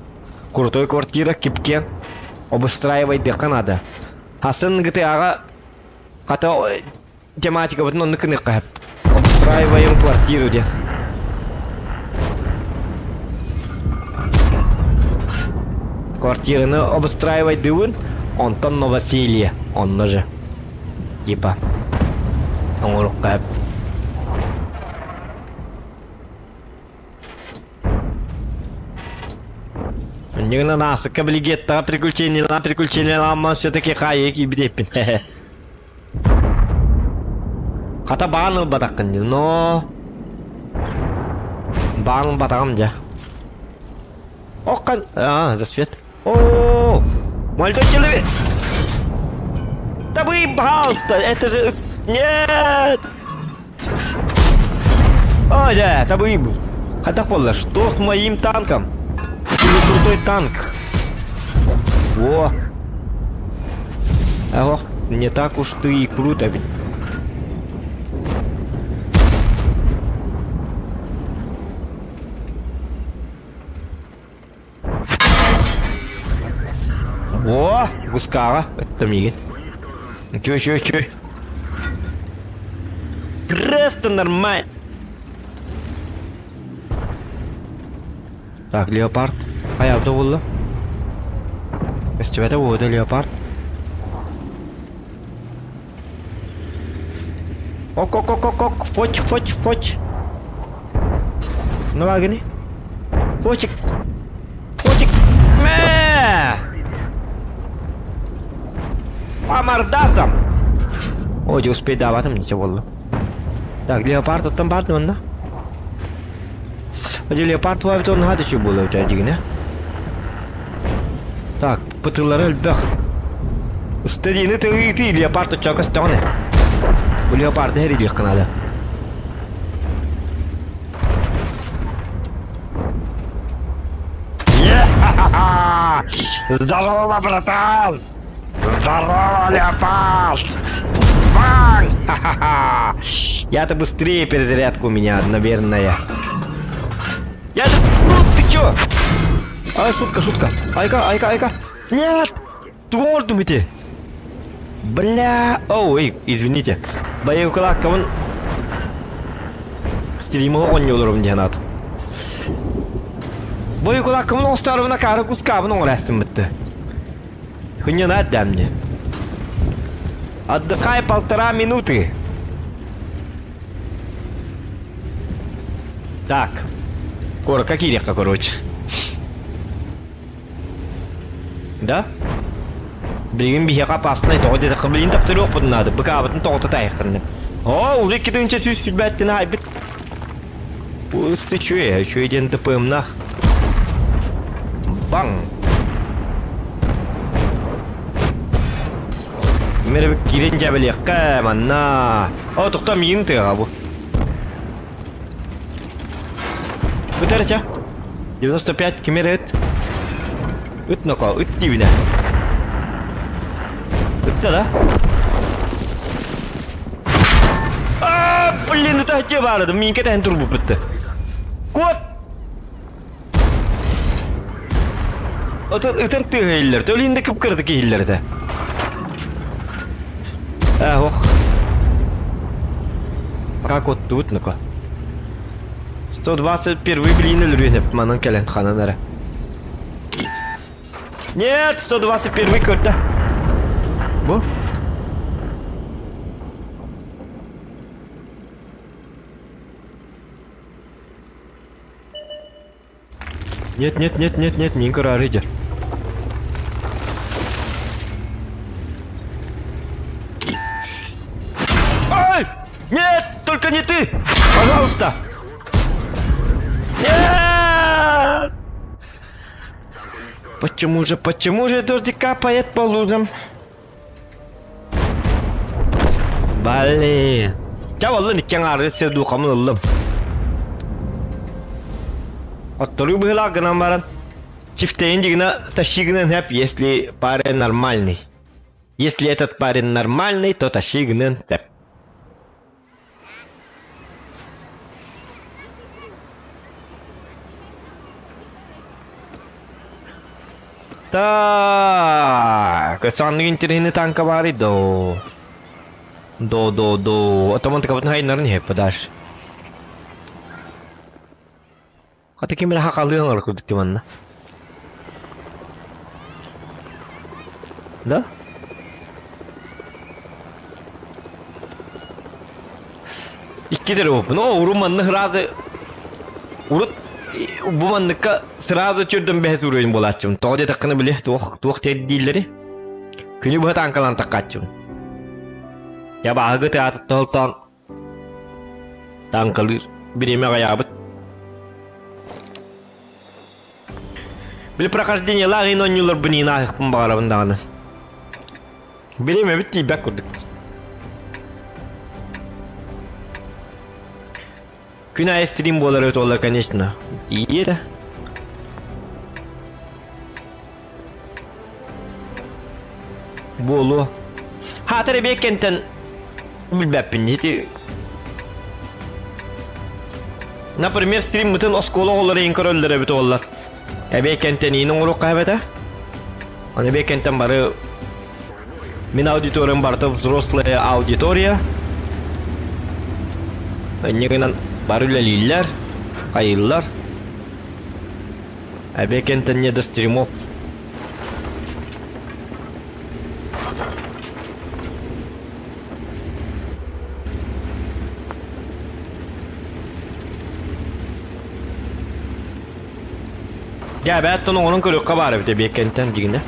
Крутой квартира, кипке. Обустраивай дека надо. Хасын GTA-ға қата тематика бұтын оны кіні қайып. Обустраиваем квартиру де. Квартираны обустраивай дывын. Онтон новоселье. Он же. Типа. Он қайып. Нигна нас, каблигетта, приключения, лама, все-таки хайек и бдепин. Хата баныл батакын, но... Баныл батакым жа. Окан... за свет. О, молодой человек! Да вы, пожалуйста, это же... Нет! О, да, да вы... Хата пола, что с моим танком? Крутой танк. Во. Ого, не так уж ты и круто ведь. Во, гускава. Это мигит. Чё. Просто нормально. Так, леопард. Hayalde oldu. Festivale oldu leopard. Ok. Foç. Ne var gene? Foçik. Me! Помордасом! Ой, не успей давать, мне все было. Так, леопард, там пард, он, да? Леопард var bir tane hadi şu buluyor tercihine. Tak, pıtırları ölbek. Стадины ты леопард чака стане. У леопарда херидих канада. Здорово, братан! Здорово, леопард! Бang! Ха-ха-ха! Я-то быстрее перезарядка у меня, наверное. Я же... Ну, ты чё? А, шутка. Айка. Нет! Тумор, думаете? Бля... Ой, извините. Боевой кулак, кого... Стримы он не ударом не надо. Боевой кулак, кого старого на кару куска, но растем это. Не надо мне. Отдыхай 1,5 минуты. Так. Какие река, короче. Да? Блин, бег опасный, то где-то, блин, так трёпот надо. Быка, вот то-то тайхерны. О, уже кидайте сюда, тебя ты найбит. Пусть ты чё, я чё один ТПМ нах. Бang. Мере кирен жабелек манна. О, токтам йинте абу. Өтәрчә. 95 кемерет. Үтнөкө, үттибине. Үтте да? Блин, это где барды? Мен кетен турбу битти. Кот. Өтөр тыгыйлар. Төлүндө кып кырды кейлерде. Ох. Как вот тут, ну-ка. 121 блин өлүрүнүп манын келен хананары. Нет, 121 көрдө. Бу? Нет, не корарыдер. Ай! Нет, только не ты! Пожалуйста! Нет! Почему же дождик капает по лужам? Блин. Чего лын кеңары седу хамылым. Оттуру была гнамаран. Чифтейн дигна тащигнен хэп, если парень нормальный. Если этот парень нормальный, то тащигнен хэп. Так, sannig inte hinner tanka varje dag. Då. Att man inte kan vara nöjd när på dash. Att det kommer hacka löngar på det man. Да? Иккидер но уруман нахрады. Урут буманныкка сразу чүрдөн бэс уройын болачым. Тоде такканы биле, туох теддилери. Күнү быт анкалан таккачым. Я багы театр толтон. Танкалыр биреме гаябыт. Бил прохождение лаги нонюлар бынина ахпын багарабындаганы. Биреме бит тийбек курдук. Күнә стрим болар өт олар, конечно. И это. Болу. Хатыр бекентен билбеппин эти. Например, стрим мытын оскола олар ең көрөллөр өт олар. Бекентен инің уру кайбета. Аны бекентен бары мен аудиториям барты, взрослая аудитория. Негенен барыла лиллер, айыллар. Бекентен не до стримов. Ya ben onun körükka var bir de Bekent'ten diginde.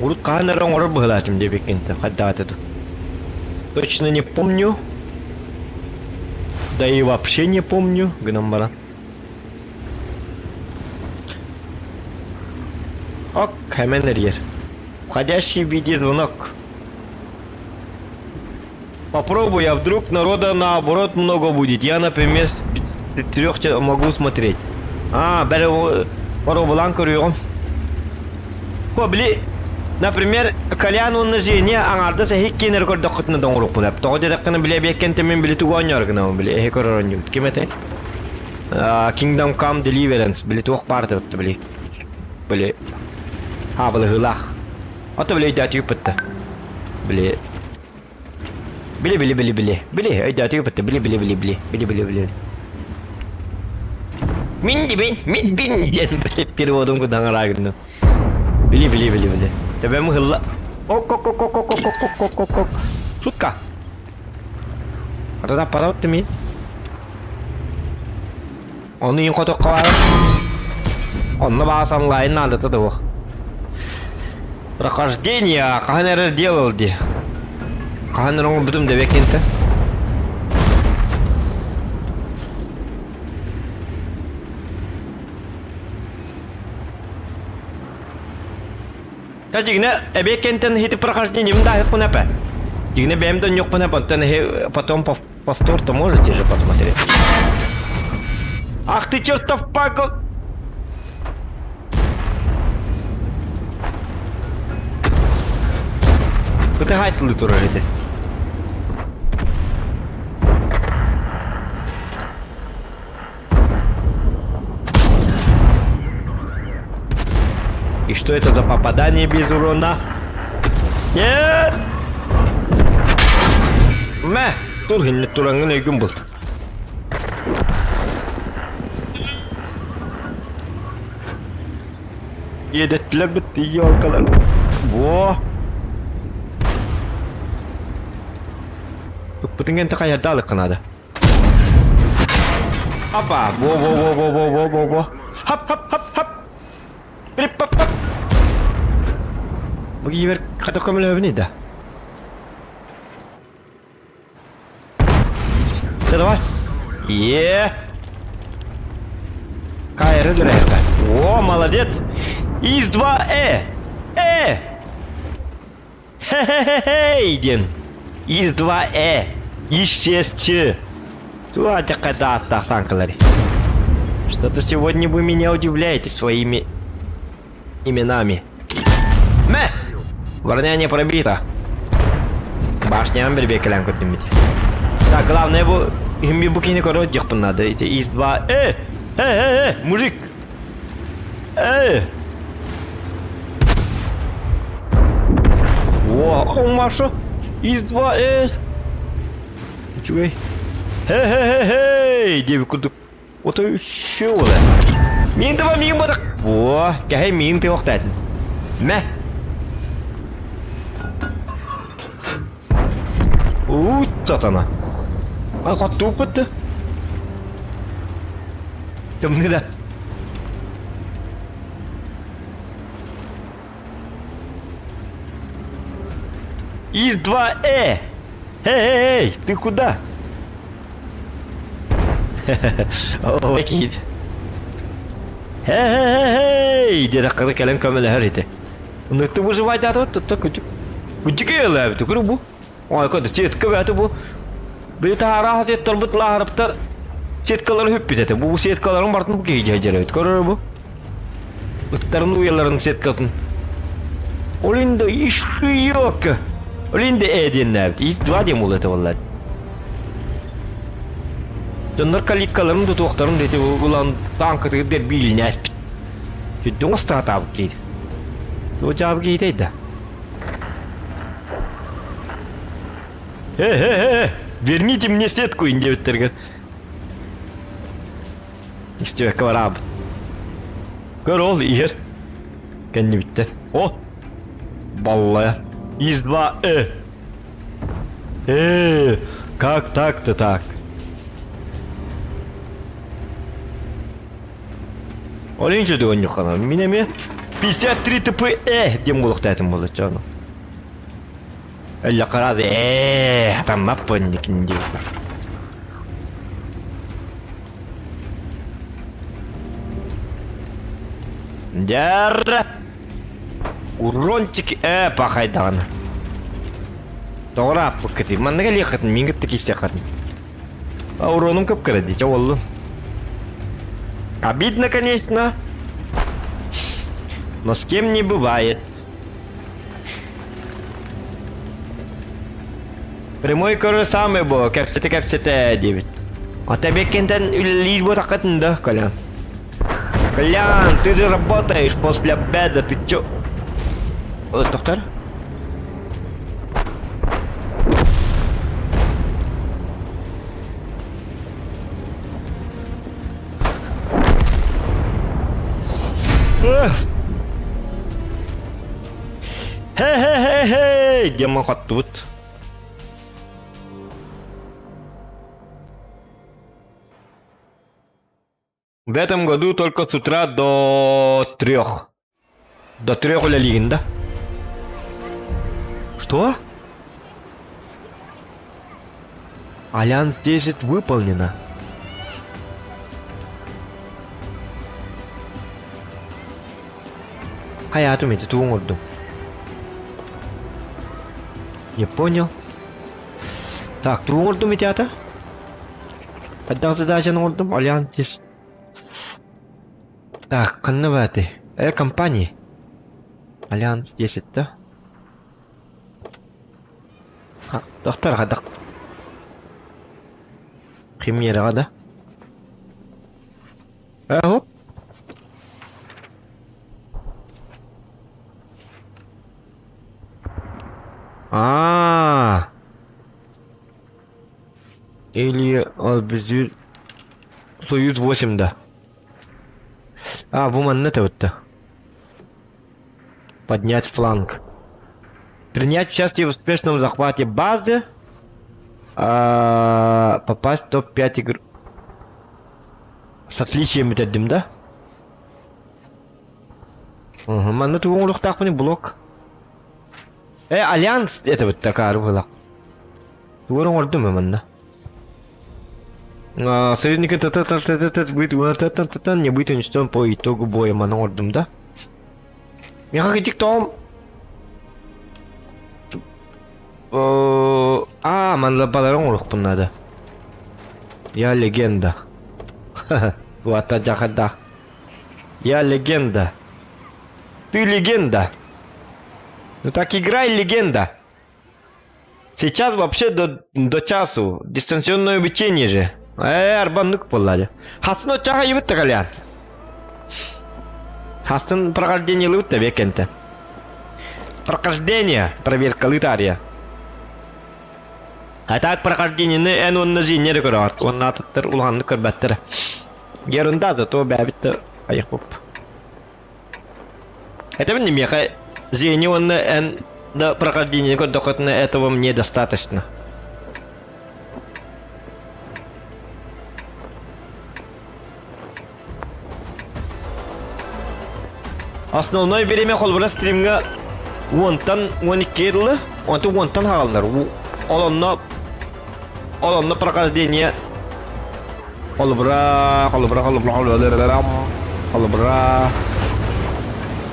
Урут канерон орор быхлатым де Bekent'ten хадда атыды. Точно не помню. Да и вообще не помню, гномбара. Ок. Каменерьер. Входящий видеозвонок. Попробуй, а вдруг народа наоборот много будет. Я, например, с 3 могу смотреть. Бәрі пару көрüyorum. Кобли, например, Колян онны жине аңарды сәхик кенер көрдік құтыны доңғырық бұнап. Тоғы дедіққіні біле беккенті мен білі туған ярғына біле. Эхе көрірін жүмді. Кем әтей? Kingdom Come Deliverance. Біле туық барды өтті біле. Біле. Біле ғылақ. Аты біле өйдәті үпітті. Біле. Біле. Өйдәті үпітті. Біле. Мен ден переводым кудан арагынды. Біле. Тебем ғылла. Ок. Шутка. Арада пара өтті мен. Оны ең қотық қаварып. Оны бағасан лайын алдыты да оқ. Прохождение. Қаған әрі делал де. Қаған әрі бұдым да бекенті. Жигне бекентен хити прохождение мда хит пунапа. Жигне бемдон yok пунапа, потом повтор-то можете же посмотреть. Ах ты чертов пако! Ты хайт лутура лиде. И что это за попадание без урона? Нет! Тургин турангын өйгін бұл. Едеттілер бітті елкалар. Во! Бұтынген қаярда алық қынады. Апа! Во! Хап! Пап. Бagi ver kata kamu lah ni dah. Terus. Кайры драйва. О, молодец. ИС-2Э. Хе-хе-хе-хей, Ден. ИС-2Э. Исчезче. Туатя когда атасанкалари. Что-то сегодня вы меня удивляете своими именами. Горняне пробито. Башня амбер калянку дымите. Так, главное его имбибуки не коротих надо. Эти ИС-2. Мужик. О, Маша. ИС-2. Чуй. Деби курдук. Вот и еще да. Мин давай мин бадак. Во, кахай мин ты охтать. Сатана. Қатты өпітті. Кімді да? ИС-2Э. Эй, ты куда? Ой, кит. Эй, деді қыры кәлем көмілі әреді. Ұнытты выживать атып, тұтты күчіке елі әбіті көрі бұ. Ой, көді сеткі бәті бұ. Бір тағараға сеттір бұтыла арыптар. Сеткалары хөп бітеті. Бұ сеткаларын бартын бұ кейде әжер өйт. Көрі бұ. Үттарын ұяларын сеткатын. Ол енді ешкі yok. Ол енді әден әбіті. ИС-2 дем ол әті олар. Jonlar kalitkalarini da to'xtarim dedi, ulan tankıda der bilini aspit. Jüddün usta atabı giydi. O cevabı giydiydi. Верните мне сетку, индивидуально. İşte var abi. Gör ol yer. Kendi bitti. Oh. Vallahi. ИС-2Э. Как так-то так? Олинче de oynuyor kanal. Minemi 53 ТП дем болуктайтын болот жана. Эле карады. Тамап понникинди. Жарра. Урончик, пахайдаган. Тоора аппакати. Маннага лихатын, мингатты кистякатын. А уроном көп кіреді, че олу. Обидно, конечно. Но с кем не бывает. Прямой көрі самый бо, кәпсеті, девит. А тебе кентен лишь вот акатын, да, Колян? Колян, ты же работаешь после обеда, ты чё? Доктор? Хе-хе-хе-хе! Где мы хоть тут? В этом году только с утра до 3. До 3 лялин, да? Что? Альянс 10 выполнено. Hayatım eti tuğun oldum. Не понял. Так, туğun oldum eti ata. Kadang задача oldum. Альянс. Так, каннаваты. Компании. Альянс 10, да? Доктор, хадак. Премьера, да? Хоп. Или Албезюр Союз 8, да. Вуман это. Поднять фланг. Принять участие в успешном захвате базы. Попасть в топ-5 игр. С отличием этим, да? Манну тугун лухтах мне блок. Альянс это вот такая рула. Тугун ордуме манна. Союзники не будет уничтожен по итогу боя манордом, да? Я как том. Манлападарон надо. Я легенда. Вот да. Я легенда. Ты легенда. Ну так играй, легенда. Сейчас вообще до часу. Дистанционное обучение же. Арбаннык поллади. Хасын очаға ебітті Колян. Хасын прохождение лыутта векенті. Прохождение. Проверка лытария. А так прохождение ән онны зейнері көрі. Онны атыттыр ұлғанды көрбәттірі. Ерунда зато бәбітті аяқ боп. Это мне меха зейне онны ән до прохождения көрдіқытны этого мне достаточно. Основное время холбара стримга онтан 12 жылы, онтан халындар. Олонно прохождение холбара.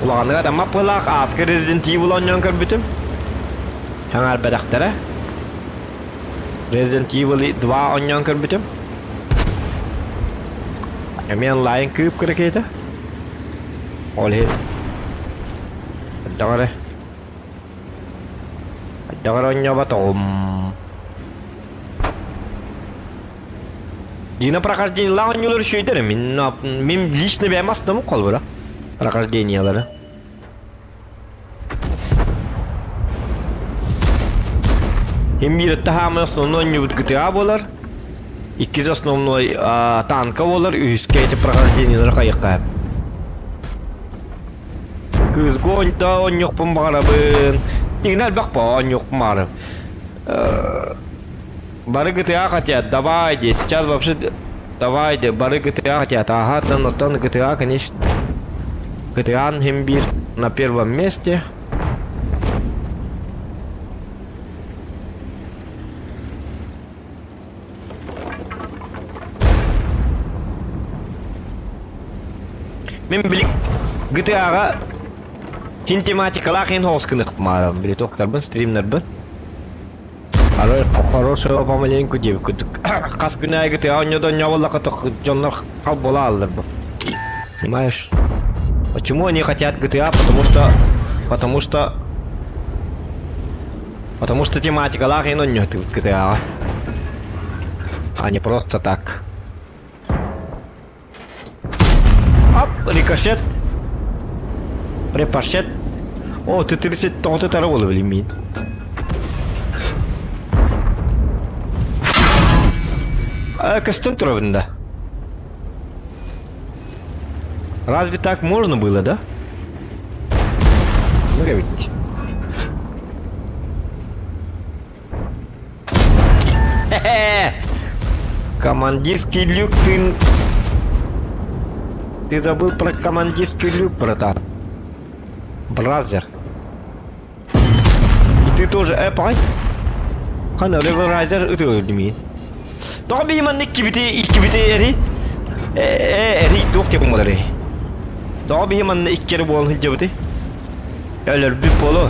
Улағаны ғада мапылақ атқы Resident Evil оньон көрбітім. Хаңар бәдіқтері. Resident Evil 2 оньон көрбітім. Мен лайын күйіп көрекейді. Ол хет. Аддағары оньо батом. Дина прохождение ла оньолар шөйдері. Мен лично бәймастымы қол бұра. Прохождениялары. Хембир тахамы основной не будет GTA болар. Иккиз основной танка болар. Үске эти прохождениялары қайыққа. Кыз гоньта он yok пымбарабын. Тигнал бақ па он yok пымбарабын. Бары GTA хотят, давайте. Сейчас вообще давайте. Бары GTA хотят. Ага, тон GTA, конечно. GTA Хембир на первом месте. Мен билик GTA-га Тин тематикалар хин хоскынык ма, биле токтарбын, стримнербын. Ары хорошего помаленьку деп күдік. Қас күнәйгі те ауынёдан няваллақы жонлар қал бола алыр бұл. Понимаешь? Почему они хотят GTA? Потому что тематика лахи, но нет в GTA. А не просто так. Оп, рикошет. Репашет. О, ты 30 тонн таролов лимит. Костюм трудно. Разве так можно было, да? Ну-ка видите. Хе-хе! Командирский люк, ты забыл про командирский люк, братан. Бразер. И ты тоже эпай? Хана леверайзер утылдыми. Тоби man iki biti eri. Eri yok ya bunları. Tobi man iki kere bol hıcabıdı. Öyle bir polo.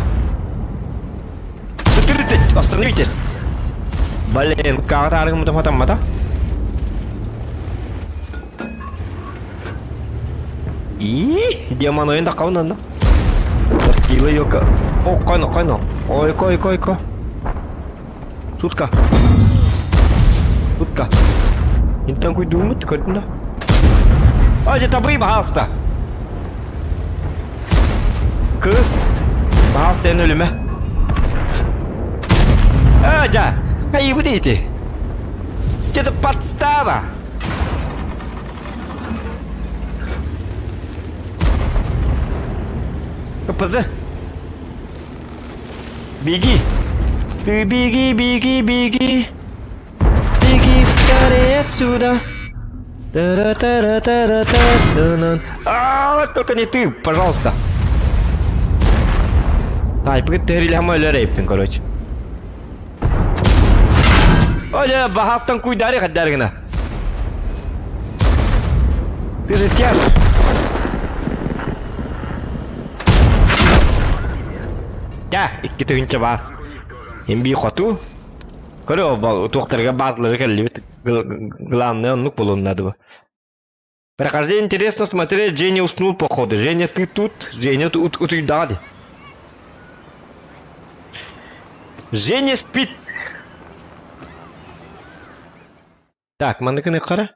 Tuturutu aslında vites. Balen kahraran mutamata mata. Ih, dia mana yang tak kau nanda? Terkila yok. Oh, kau. Oi, kau. Sutka. Утка. Então cuidado, cuidado. Olha, tá bem basta. Kız. Basta en ölüme. Aja. Hayır bu değil. Це подстава. Kapazı. Беги. Ты беги. Отсюда. Только не ты, пожалуйста. Ай, притырили мой рейпинг, короче. Оля, бахаттан куйдари хаддаргина. Ты же тяж. Я, iki тыгынча бар. Эмби хоту. Көрө бол тоқтарга базлары келли. Главное, он надо бы. Прохождение интересно смотреть. Женя уснул походу. Женя, ты тут? Женя, тут дали. Женя спит. Так, мандыкыны қара.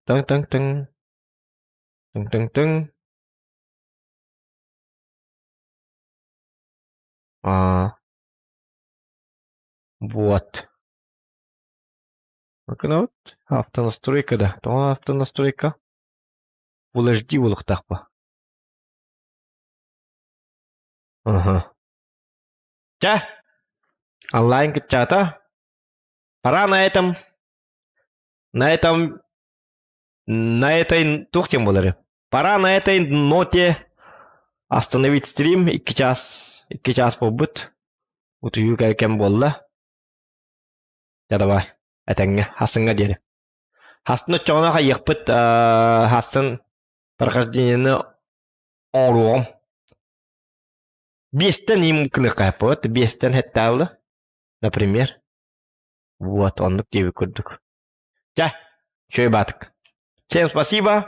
Тың. Вот. Вот. Автонастройка, да. То автонастройка. Full HD болох тақпа. Ага. Ча. Онлайн чата. Пора на этой тухтем болары. Пора на этой ноте остановить стрим. 2 час побыт. Вот юга кем болла. Ja, давай. Әтәңе, хасынға деді. Хасыны чоғына қайықпыт, хасын прохождениені оруғым. 5-тен емкіні қайпыт, 5-тен хәтті алды. Например. Вот, ондық дебі көрдік. Ja, шөй батық. Всем спасибо.